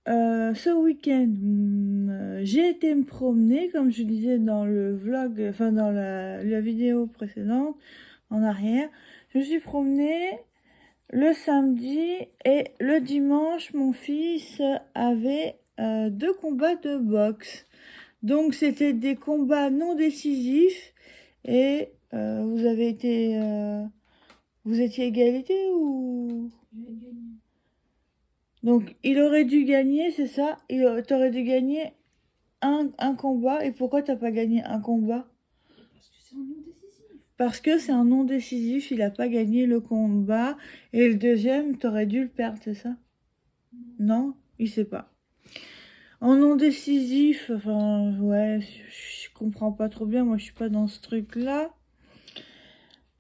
ce week-end, j'ai été me promener, comme je disais dans le vlog, enfin dans la vidéo précédente, en arrière. Je me suis promenée le samedi et le dimanche, mon fils avait 2 combats de boxe. Donc c'était des combats non décisifs et vous étiez égalité ou? Donc il aurait dû gagner, c'est ça? T'aurais dû gagner un combat. Et pourquoi t'as pas gagné un combat? Parce que c'est un non décisif, il a pas gagné le combat. Et le deuxième, t'aurais dû le perdre, c'est ça? Non, il sait pas. En non décisif, enfin, ouais, je comprends pas trop bien, moi je suis pas dans ce truc-là.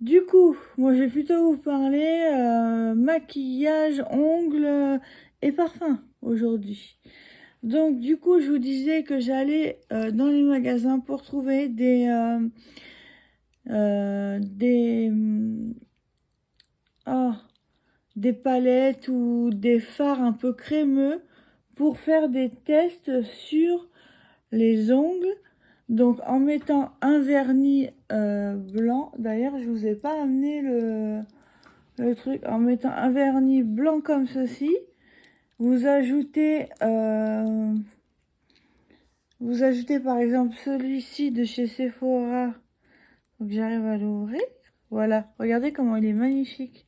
Du coup, moi je vais plutôt vous parler maquillage, ongles et parfum aujourd'hui. Donc du coup, je vous disais que j'allais dans les magasins pour trouver oh, des palettes ou des fards un peu crémeux pour faire des tests sur les ongles. Donc en mettant un vernis blanc, d'ailleurs je vous ai pas amené le truc, en mettant un vernis blanc comme ceci, vous ajoutez par exemple celui-ci de chez Sephora. Donc j'arrive à l'ouvrir, voilà, regardez comment il est magnifique.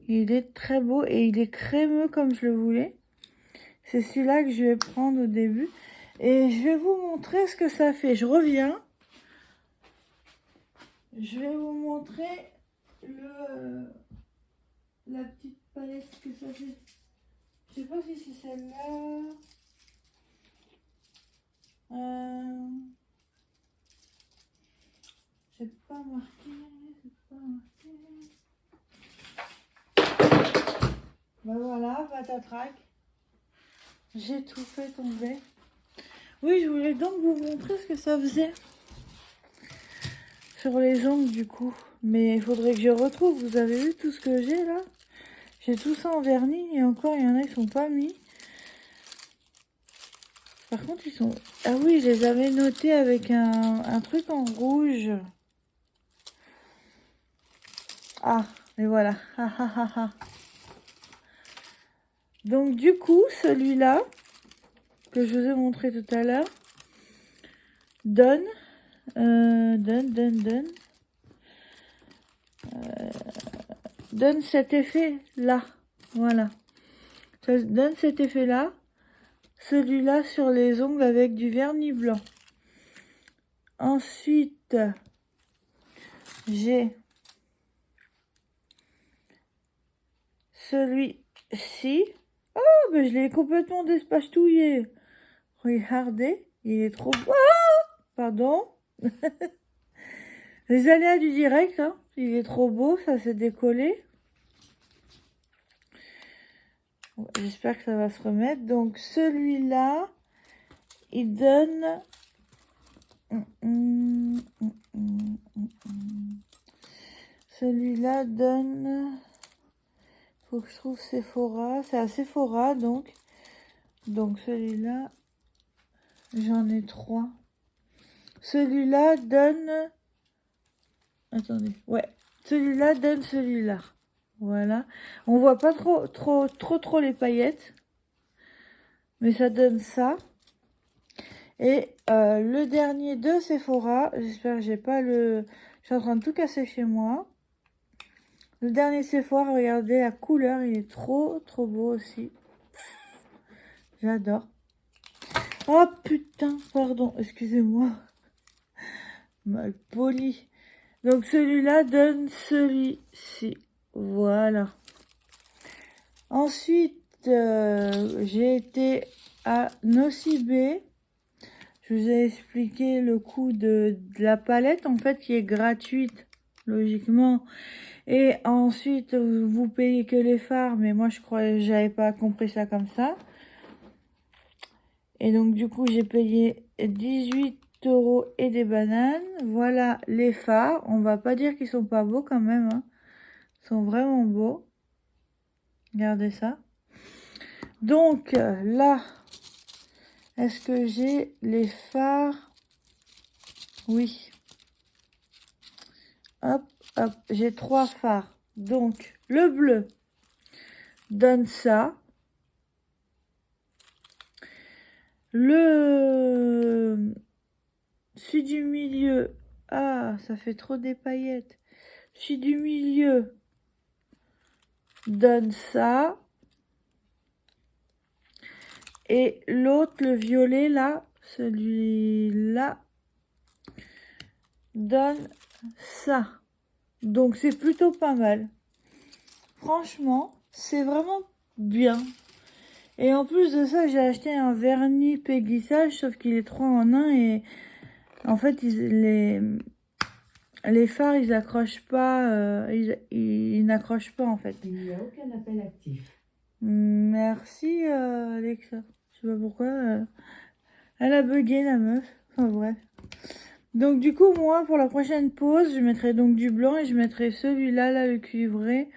Il est très beau et il est crémeux comme je le voulais. C'est celui-là que je vais prendre au début. Et je vais vous montrer ce que ça fait. Je reviens. Je vais vous montrer la petite palette que ça fait. Je sais pas si c'est celle-là. C'est pas marqué. C'est pas marqué. Ben voilà, patatrac. J'ai tout fait tomber. Oui, je voulais donc vous montrer ce que ça faisait sur les ongles du coup. Mais il faudrait que je retrouve. Vous avez vu tout ce que j'ai là? J'ai tout ça en vernis et encore il y en a qui sont pas mis. Par contre ils sont... Ah oui, je les avais notés avec un truc en rouge. Ah, et voilà. Ah, ah, ah, ah. Donc du coup, celui-là, que je vous ai montré tout à l'heure, donne cet effet-là. Voilà. Ça donne cet effet-là. Celui-là sur les ongles avec du vernis blanc. Ensuite, j'ai celui-ci. Oh, mais je l'ai complètement despachetouillé. Regardez, il est trop beau. Ah, pardon. Les aléas du direct, hein. Il est trop beau, ça s'est décollé. J'espère que ça va se remettre. Donc celui-là, il donne... Celui-là donne... Faut que je trouve Sephora. C'est à Sephora, donc. Donc celui-là, j'en ai 3. Celui-là donne... Attendez. Ouais. Celui-là donne celui-là. Voilà. On voit pas trop les paillettes. Mais ça donne ça. Et le dernier de Sephora. J'espère que j'ai pas le... Je suis en train de tout casser chez moi. Le dernier Sephora, regardez la couleur, il est trop beau aussi. J'adore. Oh putain, pardon, excusez-moi. Mal poli. Donc celui-là donne celui-ci. Voilà. Ensuite, j'ai été à Nocibé. Je vous ai expliqué le coût de la palette, en fait, qui est gratuite, logiquement. Et ensuite, vous payez que les fards, mais moi, je croyais, j'avais pas compris ça comme ça. Et donc, du coup, j'ai payé 18 € et des bananes. Voilà les fards. On va pas dire qu'ils sont pas beaux quand même, hein. Ils sont vraiment beaux. Regardez ça. Donc, là, est-ce que j'ai les fards? Oui. Hop, hop, j'ai 3 fards. Donc, le bleu donne ça. Celui du milieu, ah, ça fait trop des paillettes. Celui du milieu donne ça. Et l'autre, le violet, là, celui-là, donne ça. Donc, c'est plutôt pas mal. Franchement, c'est vraiment bien. Et en plus de ça, j'ai acheté un vernis péguissage, sauf qu'il est 3 en 1 et en fait, les fards, ils accrochent pas, ils n'accrochent pas en fait.
Il n'y a aucun appel actif.
Merci Alexa. Je sais pas pourquoi. Elle a bugué la meuf. Enfin bref. Donc du coup, moi, pour la prochaine pause, je mettrai donc du blanc et je mettrai celui-là, là, le cuivré,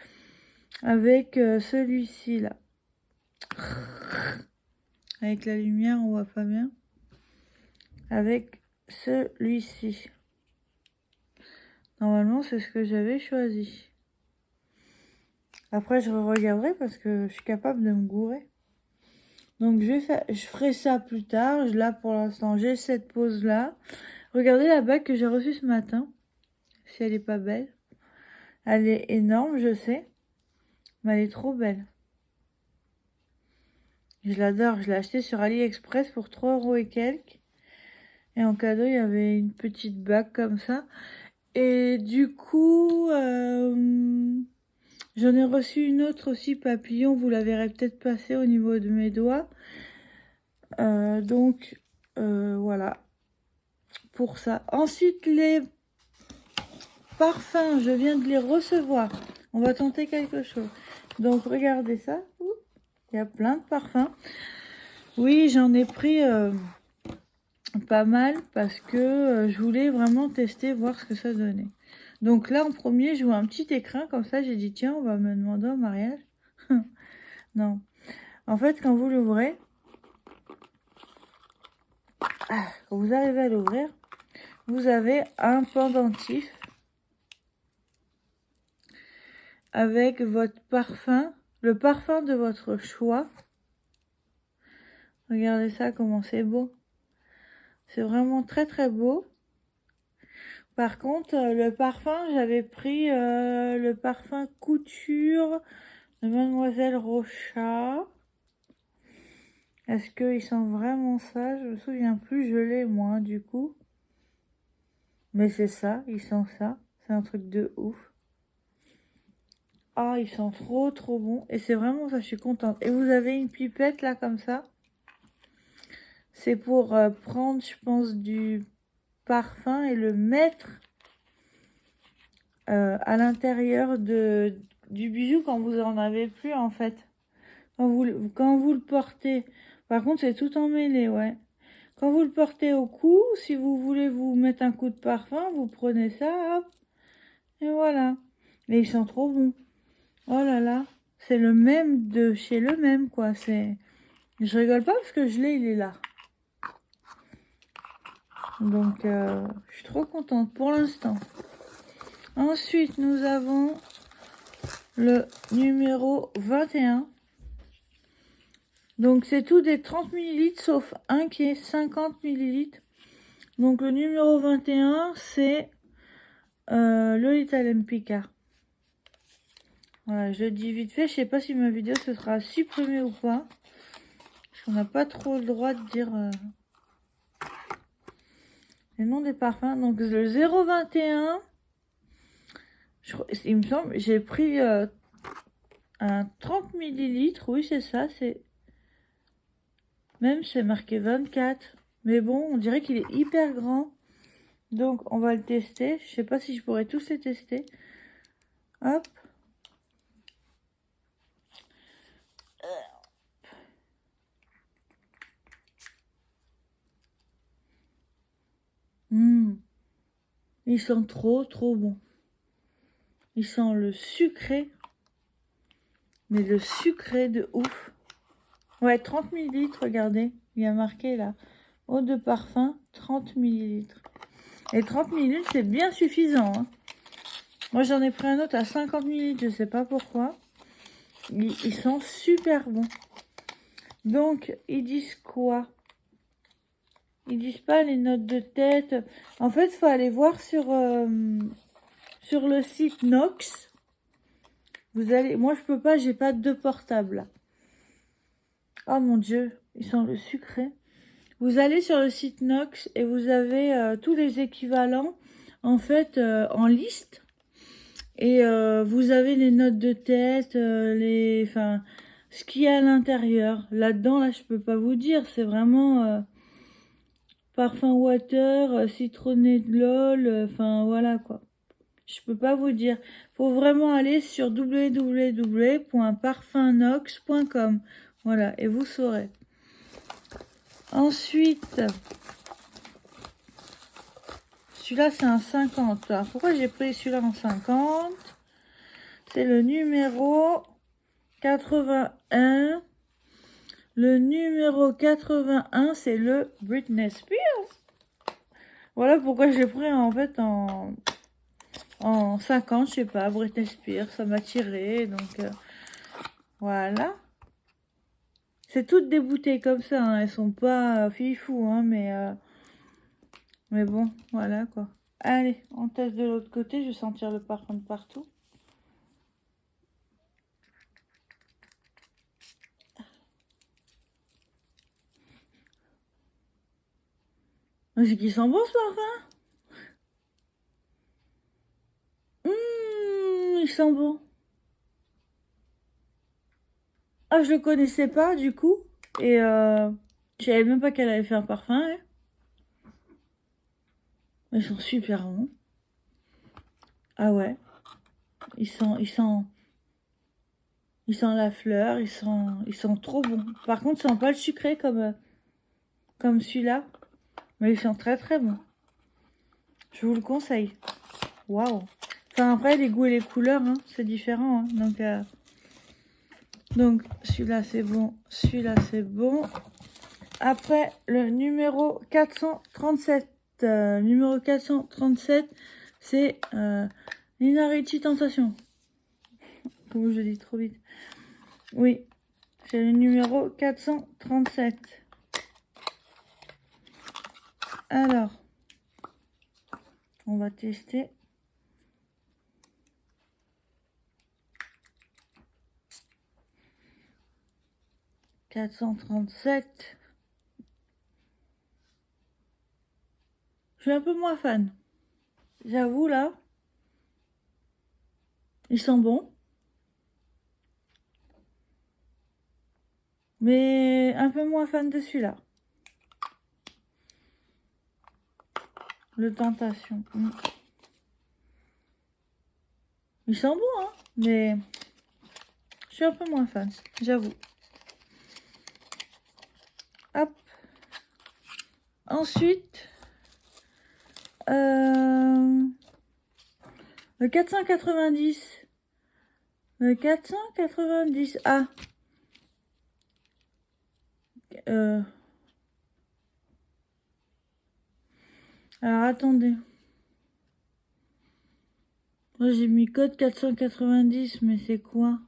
avec celui-ci, là. Avec la lumière, on voit pas bien. Avec celui-ci. Normalement, c'est ce que j'avais choisi. Après, je regarderai parce que je suis capable de me gourer. Donc, je ferai ça plus tard. Là, pour l'instant, j'ai cette pause-là. Regardez la bague que j'ai reçue ce matin. Si elle est pas belle. Elle est énorme, je sais. Mais elle est trop belle. Je l'adore. Je l'ai achetée sur AliExpress pour 3 € et quelques. Et en cadeau, il y avait une petite bague comme ça. Et du coup, j'en ai reçu une autre aussi, papillon. Vous la verrez peut-être passer au niveau de mes doigts. Donc, voilà. Pour ça. Ensuite, les parfums, je viens de les recevoir. On va tenter quelque chose. Donc, regardez ça. Il y a plein de parfums. Oui, j'en ai pris pas mal parce que je voulais vraiment tester, voir ce que ça donnait. Donc là, en premier, je vois un petit écrin comme ça. J'ai dit, tiens, on va me demander en mariage. Non. En fait, quand vous l'ouvrez, quand vous arrivez à l'ouvrir, vous avez un pendentif avec votre parfum, le parfum de votre choix. Regardez ça, comment c'est beau. C'est vraiment très très beau. Par contre, le parfum, j'avais pris le parfum couture de Mademoiselle Rochat. Est-ce qu'il sent vraiment ça? Je me souviens plus, je l'ai moi du coup. Mais c'est ça, il sent ça. C'est un truc de ouf. Ah, il sent trop bon. Et c'est vraiment ça, je suis contente. Et vous avez une pipette là comme ça. C'est pour prendre, je pense, du parfum et le mettre à l'intérieur du bijou quand vous en avez plus en fait. Quand vous le portez. Par contre, c'est tout emmêlé, ouais. Quand vous le portez au cou, si vous voulez vous mettre un coup de parfum, vous prenez ça, hop, et voilà. Et il sent trop bon. Oh là là, c'est le même de chez le même, quoi. Je rigole pas parce que je l'ai, il est là. Donc, je suis trop contente pour l'instant. Ensuite, nous avons le numéro 21. Donc, c'est tout des 30 ml, sauf un qui est 50 ml. Donc, le numéro 21, c'est Lolita Lempicka. Voilà, je le dis vite fait. Je sais pas si ma vidéo se sera supprimée ou pas. Parce qu'on n'a pas trop le droit de dire les noms des parfums. Donc le 021, il me semble, j'ai pris un 30 millilitres. Oui, c'est ça. Même c'est marqué 24. Mais bon, on dirait qu'il est hyper grand. Donc on va le tester. Je sais pas si je pourrais tous les tester. Hop. Ils sont trop bons. Ils sentent le sucré. Mais le sucré de ouf. Ouais, 30 millilitres, regardez. Il y a marqué là. Eau de parfum, 30 millilitres. Et 30 millilitres, c'est bien suffisant. Hein. Moi, j'en ai pris un autre à 50 millilitres. Je sais pas pourquoi. Ils sont super bons. Donc, ils disent quoi? Ils disent pas les notes de tête. En fait, il faut aller voir sur le site Nox. Vous allez... Moi, je peux pas, j'ai pas de portable. Oh mon Dieu, ils sont le sucré. Vous allez sur le site Nox et vous avez tous les équivalents, en fait, en liste. Et vous avez les notes de tête, ce qu'il y a à l'intérieur. Là-dedans, là, je peux pas vous dire. C'est vraiment parfum water, citronné de LOL, voilà quoi. Je peux pas vous dire. Faut vraiment aller sur www.parfumnox.com. Voilà, et vous saurez. Ensuite, celui-là c'est un 50. Alors pourquoi j'ai pris celui-là en 50? C'est le numéro 81. Le numéro 81, c'est le Britney Spears. Voilà pourquoi j'ai pris en fait en 50, je sais pas, Britney Spears, ça m'a tiré, donc voilà. C'est toutes des bouteilles comme ça, hein. Elles sont pas fifou, hein, mais bon, voilà quoi. Allez, on teste de l'autre côté, je vais sentir le parfum de partout. C'est qu'il sent bon ce parfum. Il sent bon. Ah, je le connaissais pas du coup. Et je savais même pas qu'elle avait fait un parfum. Hein. Ils sont super bons. Ah ouais. Ils sentent la fleur. Ils sont trop bons. Par contre, ils sentent pas le sucré comme celui-là. Mais ils sont très très bons. Je vous le conseille. Waouh. Enfin après, les goûts et les couleurs, hein, c'est différent. Hein. Donc celui-là c'est bon. Celui-là c'est bon. Après, le numéro 437. Numéro 437, c'est Nina Ricci Tentation. Comment je dis trop vite. Oui, c'est le numéro 437. Alors, on va tester. « 437. Je suis un peu moins fan. J'avoue, là. Ils sont bons. Mais un peu moins fan de celui-là. Le Tentation. Ils sont bons, hein. Mais je suis un peu moins fan, j'avoue. Hop. Ensuite, le 490. Le 490. Ah. Alors, attendez. Moi, j'ai mis code 490, mais c'est quoi?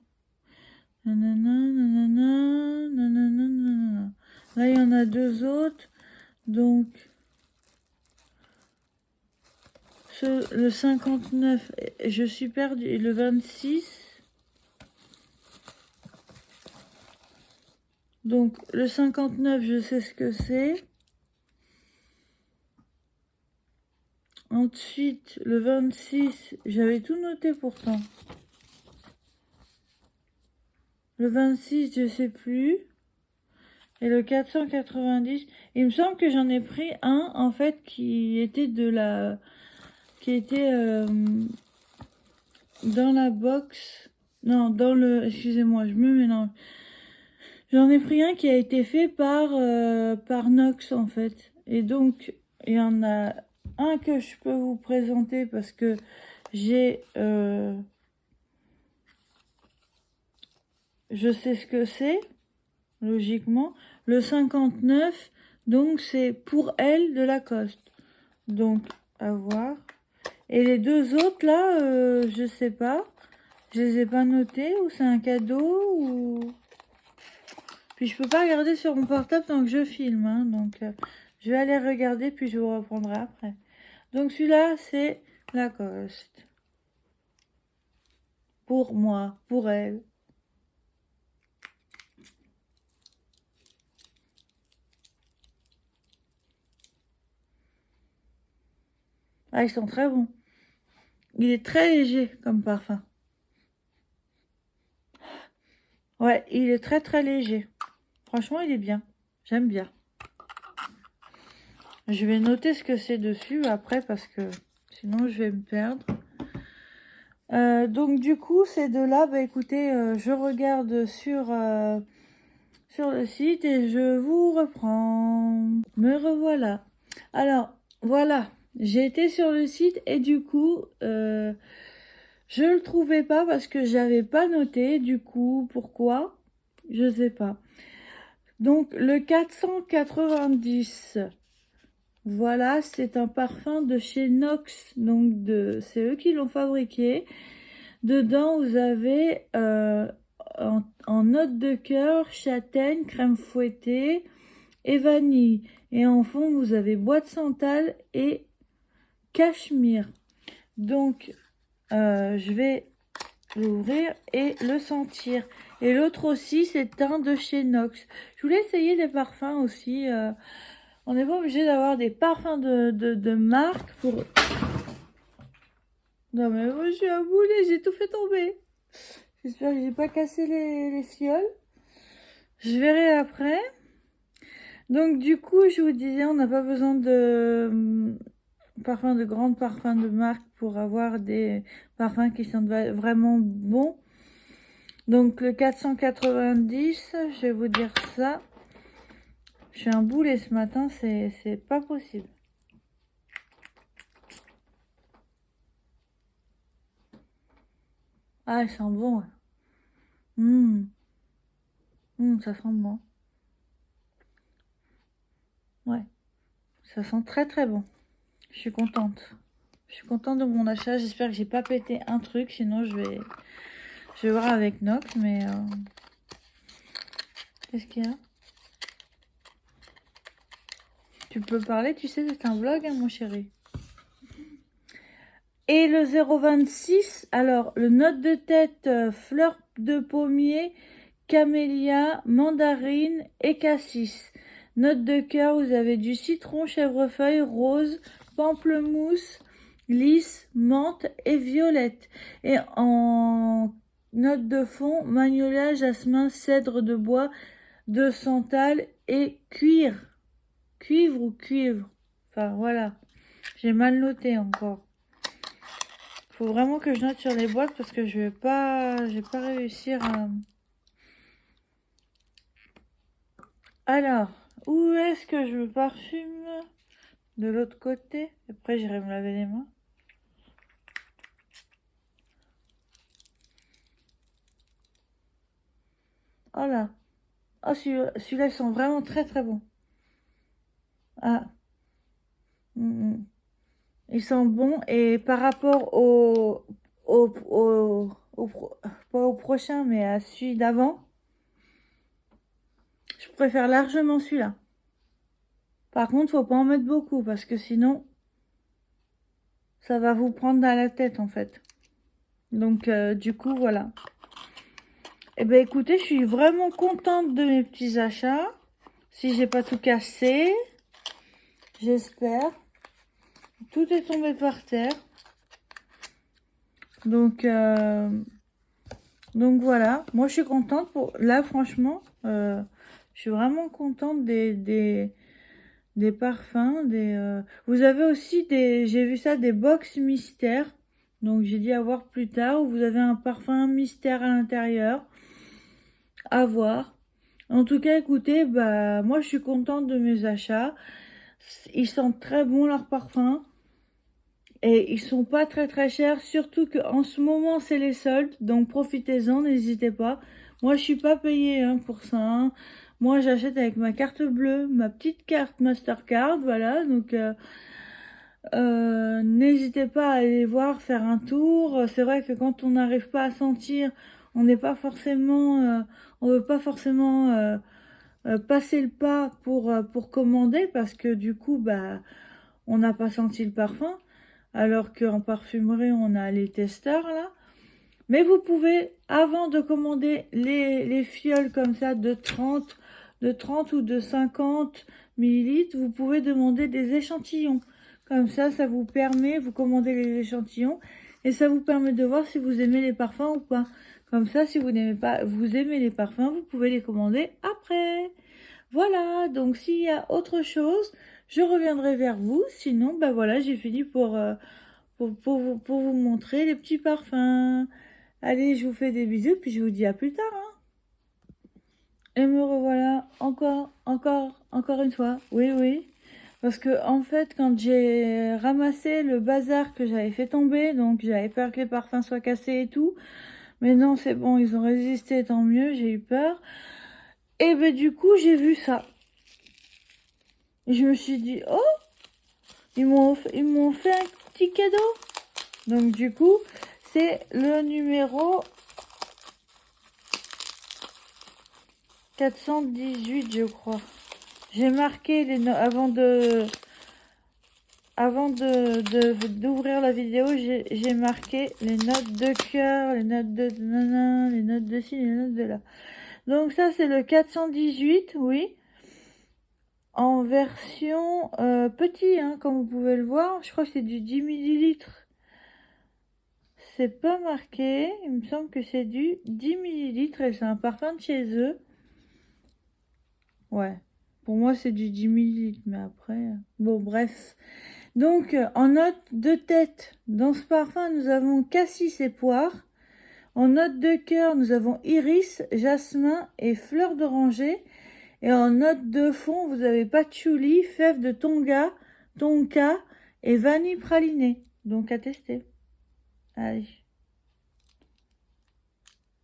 Nanana, nanana, nanana, nanana. Là, il y en a deux autres. Donc, le 59, je suis perdue. Et le 26, Donc, le 59, je sais ce que c'est. Ensuite, le 26, j'avais tout noté pourtant. Le 26, je sais plus. Et le 490, il me semble que j'en ai pris un, en fait, qui était qui était dans la box. Non, excusez-moi, je me mélange. J'en ai pris un qui a été fait par Nox, en fait. Et donc, il y en a un que je peux vous présenter parce que j'ai... je sais ce que c'est, logiquement. Le 59, donc c'est pour elle de Lacoste. Donc, à voir. Et les deux autres, là, je sais pas. Je les ai pas notés, ou c'est un cadeau, ou... Puis je peux pas regarder sur mon portable tant que je filme, hein, donc je vais aller regarder, puis je vous reprendrai après. Donc celui-là, c'est Lacoste. Pour moi, pour elle. Ah, ils sont très bons. Il est très léger comme parfum. Ouais, il est très très léger. Franchement, il est bien. J'aime bien. Je vais noter ce que c'est dessus après parce que sinon je vais me perdre. Donc du coup, ces deux-là, bah écoutez, je regarde sur le site et je vous reprends. Me revoilà. Alors, voilà. J'ai été sur le site et du coup, je le trouvais pas parce que j'avais pas noté. Du coup, pourquoi? Je sais pas. Donc, le 490. Voilà, c'est un parfum de chez Nox. Donc, c'est eux qui l'ont fabriqué. Dedans, vous avez en note de cœur, châtaigne, crème fouettée et vanille. Et en fond, vous avez bois de santal et cachemire. Donc, je vais l'ouvrir et le sentir. Et l'autre aussi, c'est un de chez Nox. Je voulais essayer les parfums aussi. On n'est pas obligé d'avoir des parfums de marque pour... Non mais moi je suis un boulet, j'ai tout fait tomber. J'espère que j'ai pas cassé les fioles. Je verrai après. Donc du coup, je vous disais, on n'a pas besoin de grands parfums de marque pour avoir des parfums qui sont vraiment bons. Donc le 490, je vais vous dire ça. Je suis un boulet ce matin, c'est pas possible. Ah, ils sont bons. Ça sent bon. Ouais, ça sent très très bon. Je suis contente. Je suis contente de mon achat. J'espère que j'ai pas pété un truc, sinon je vais voir avec Nox, mais qu'est-ce qu'il y a? Tu peux parler, tu sais, c'est un vlog, hein, mon chéri. Et le 026, alors le note de tête, fleur de pommier, camélia, mandarine et cassis. Note de cœur, vous avez du citron, chèvrefeuille, rose, pamplemousse, lys, menthe et violette. Et en note de fond, magnolia, jasmin, cèdre de bois, de santal et cuivre. Cuivre ou cuivre. Enfin voilà, j'ai mal noté encore. Faut vraiment que je note sur les boîtes parce que je vais pas réussir à... Alors, où est-ce que je me parfume? De l'autre côté. Après, j'irai me laver les mains. Oh là. Oh, celui-là, ils sont vraiment très très bons. Ah. Ils sont bons et par rapport pas au prochain, mais à celui d'avant, je préfère largement celui-là. Par contre, faut pas en mettre beaucoup parce que sinon, ça va vous prendre dans la tête en fait. Donc, du coup, voilà. Eh ben écoutez, je suis vraiment contente de mes petits achats. Si j'ai pas tout cassé, j'espère. Tout est tombé par terre. Donc voilà, moi je suis contente pour là franchement, je suis vraiment contente des parfums, vous avez aussi j'ai vu ça des box mystères. Donc j'ai dit à voir plus tard où vous avez un parfum mystère à l'intérieur. À voir. En tout cas, écoutez, bah moi je suis contente de mes achats. Ils sentent très bon leurs parfums. Et ils sont pas très très chers, surtout qu'en ce moment c'est les soldes, donc profitez-en, n'hésitez pas. Moi je suis pas payée hein, pour ça. Hein. Moi j'achète avec ma carte bleue, ma petite carte Mastercard, voilà. Donc n'hésitez pas à aller voir, faire un tour. C'est vrai que quand on n'arrive pas à sentir, on n'est pas forcément, on veut pas forcément passer le pas pour commander parce que du coup bah on n'a pas senti le parfum. Alors qu'en parfumerie, on a les testeurs là. Mais vous pouvez, avant de commander les fioles comme ça de 30 ou de 50 millilitres, vous pouvez demander des échantillons. Comme ça vous permet, vous commandez les échantillons et ça vous permet de voir si vous aimez les parfums ou pas. Comme ça, si vous n'aimez pas, vous aimez les parfums, vous pouvez les commander après. Voilà, donc s'il y a autre chose, je reviendrai vers vous. Sinon, bah voilà, j'ai fini pour vous montrer les petits parfums. Allez, je vous fais des bisous, puis je vous dis à plus tard. Hein. Et me revoilà encore une fois. Oui, oui. Parce que en fait, quand j'ai ramassé le bazar que j'avais fait tomber, donc j'avais peur que les parfums soient cassés et tout. Mais non, c'est bon, ils ont résisté, tant mieux, j'ai eu peur. Et ben du coup, j'ai vu ça. Et je me suis dit, oh, ils m'ont fait un petit cadeau. Donc du coup, c'est le numéro 418, je crois. J'ai marqué les notes avant d'ouvrir la vidéo, j'ai marqué les notes de cœur, les notes de nanan, les notes de ci, les notes de là. Donc ça c'est le 418, oui. En version petit, hein, comme vous pouvez le voir. Je crois que c'est du 10 millilitres. C'est pas marqué. Il me semble que c'est du 10 millilitres et c'est un parfum de chez eux. Ouais. Pour moi, c'est du 10 millilitres, mais après... Bon, bref. Donc, en note de tête, dans ce parfum, nous avons cassis et poire. En note de cœur, nous avons iris, jasmin et fleur d'oranger. Et en note de fond, vous avez patchouli, fève de tonka et vanille pralinée. Donc, à tester. Allez.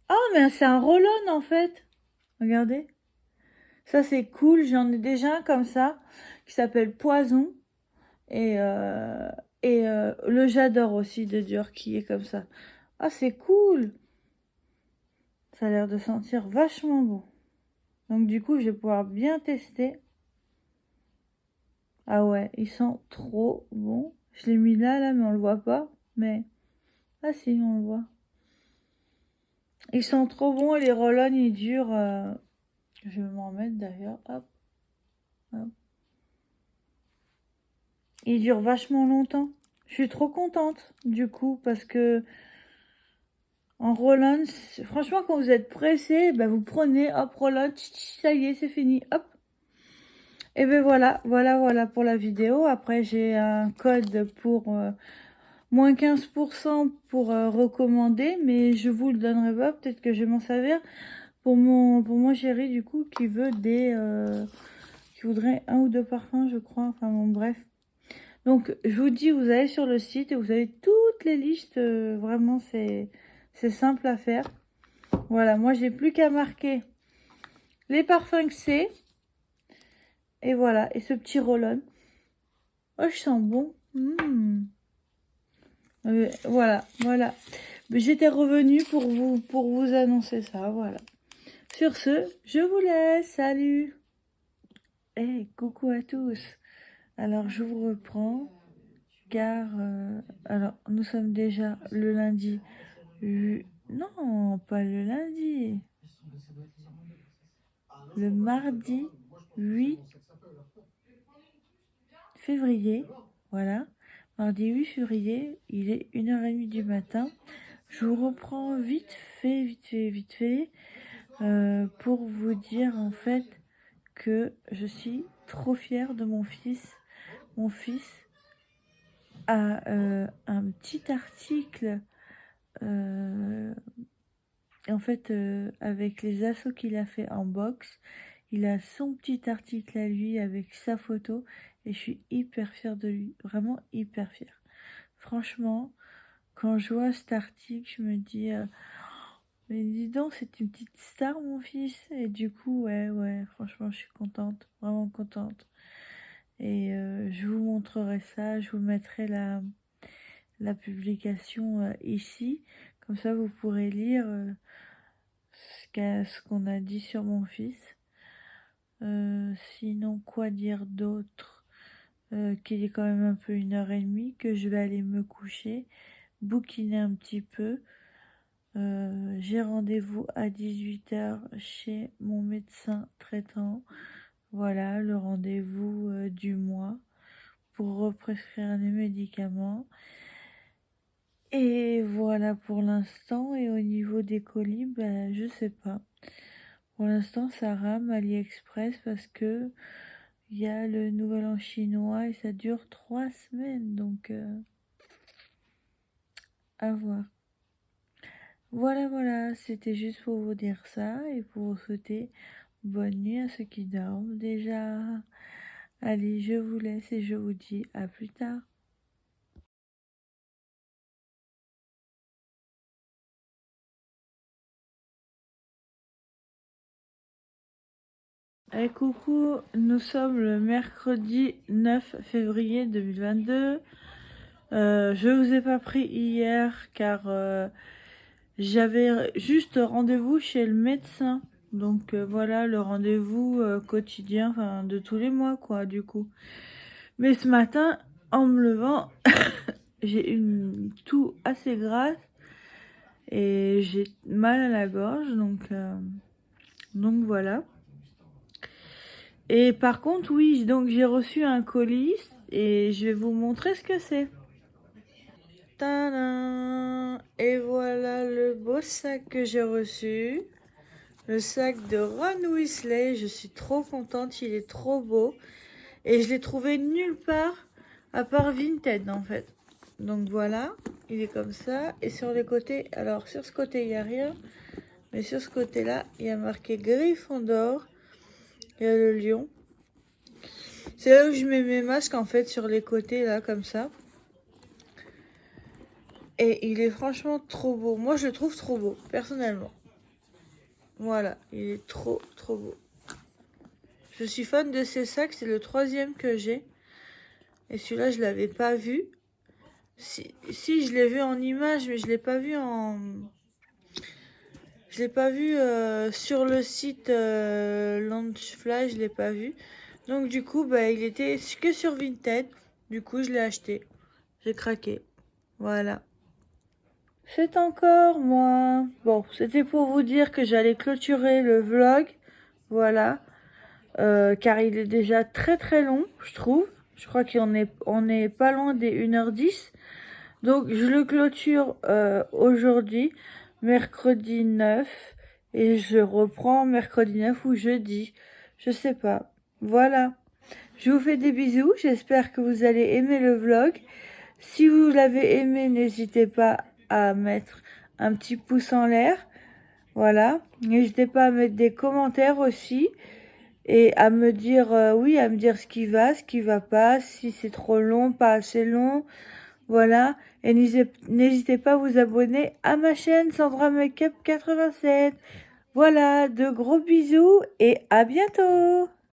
Ah, mais c'est un roll-on, en fait. Regardez. Ça, c'est cool. J'en ai déjà un comme ça, qui s'appelle Poison. Et, le j'adore aussi de Dior qui est comme ça. Ah, c'est cool. Ça a l'air de sentir vachement bon. Donc, du coup, je vais pouvoir bien tester. Ah ouais, il sent trop bon. Je l'ai mis là, mais on le voit pas. Mais, ah si, on le voit. Il sent trop bon et les roll-on, ils durent... Je vais m'en remettre d'ailleurs. Hop, hop. Il dure vachement longtemps. Je suis trop contente du coup parce que en roll-on, franchement quand vous êtes pressé, bah, vous prenez, hop, roll-on, ça y est, c'est fini, hop. Et ben voilà pour la vidéo. Après j'ai un code pour moins 15% pour recommander, mais je vous le donnerai pas. Peut-être que je vais m'en servir pour mon chéri du coup qui veut qui voudrait un ou deux parfums, je crois. Enfin bon, bref. Donc, je vous dis, vous allez sur le site et vous avez toutes les listes. Vraiment, c'est simple à faire. Voilà, moi, j'ai plus qu'à marquer les parfums que c'est. Et voilà, et ce petit roll-on. Oh, je sens bon. Voilà. J'étais revenue pour vous annoncer ça, voilà. Sur ce, je vous laisse. Salut. Hey, coucou à tous. Alors, je vous reprends. Car, alors, nous sommes déjà le lundi. Non, pas le lundi. le mardi 8 février. Voilà, mardi 8 février, il est 1h30 du matin. Je vous reprends vite fait, pour vous dire en fait que je suis trop fière de mon fils. Mon fils a un petit article, en fait, avec les assauts qu'il a fait en boxe. Il a son petit article à lui avec sa photo et je suis hyper fière de lui, vraiment hyper fière. Franchement, quand je vois cet article, je me dis, mais dis donc, c'est une petite star, mon fils. Et du coup, ouais, franchement, je suis contente, vraiment contente. Et je vous montrerai ça, je vous mettrai la publication ici. Comme ça, vous pourrez lire ce qu'on a dit sur mon fils. Sinon, quoi dire d'autre? Qu'il est quand même un peu 1h30, que je vais aller me coucher, bouquiner un petit peu. J'ai rendez-vous à 18h chez mon médecin traitant. Voilà, le rendez-vous du mois pour represcrire les médicaments. Et voilà pour l'instant. Et au niveau des colis, ben, je sais pas. Pour l'instant, ça rame AliExpress parce que il y a le nouvel an chinois et ça dure 3 semaines. Donc, à voir. Voilà, c'était juste pour vous dire ça et pour vous souhaiter bonne nuit à ceux qui dorment déjà. Allez, je vous laisse et je vous dis à plus tard. Allez, coucou, nous sommes le mercredi 9 février 2022. Je vous ai pas pris hier car j'avais juste rendez-vous chez le médecin. Donc voilà, le rendez-vous quotidien, enfin de tous les mois quoi du coup. Mais ce matin, en me levant, j'ai une toux assez grasse et j'ai mal à la gorge, donc voilà. Et par contre, oui, donc j'ai reçu un colis et je vais vous montrer ce que c'est. Tadam! Et voilà le beau sac que j'ai reçu. Le sac de Ron Weasley. Je suis trop contente, il est trop beau. Et je l'ai trouvé nulle part à part Vinted en fait. Donc voilà, il est comme ça. Et sur les côtés, alors sur ce côté il n'y a rien. Mais sur ce côté-là, il y a marqué Gryffondor. Il y a le lion. C'est là où je mets mes masques en fait, sur les côtés là, comme ça. Et il est franchement trop beau. Moi je le trouve trop beau, personnellement. Voilà, il est trop beau. Je suis fan de ces sacs, c'est le 3e que j'ai. Et celui-là je l'avais pas vu. Si je l'ai vu en image, mais je l'ai pas vu en... Je l'ai pas vu sur le site Launchfly, je l'ai pas vu. Donc du coup, bah, il était que sur Vinted. Du coup, je l'ai acheté. J'ai craqué. Voilà. C'est encore moi. Bon, c'était pour vous dire que j'allais clôturer le vlog. Voilà. Car il est déjà très long, je trouve. Je crois on est pas loin des 1h10. Donc, je le clôture aujourd'hui, mercredi 9. Et je reprends mercredi 9 ou jeudi. Je sais pas. Voilà. Je vous fais des bisous. J'espère que vous allez aimer le vlog. Si vous l'avez aimé, n'hésitez pas à mettre un petit pouce en l'air. Voilà. N'hésitez pas à mettre des commentaires aussi. Et à me dire, à me dire ce qui va pas, si c'est trop long, pas assez long. Voilà. Et n'hésitez pas à vous abonner à ma chaîne Sandra Makeup 87. Voilà, de gros bisous et à bientôt.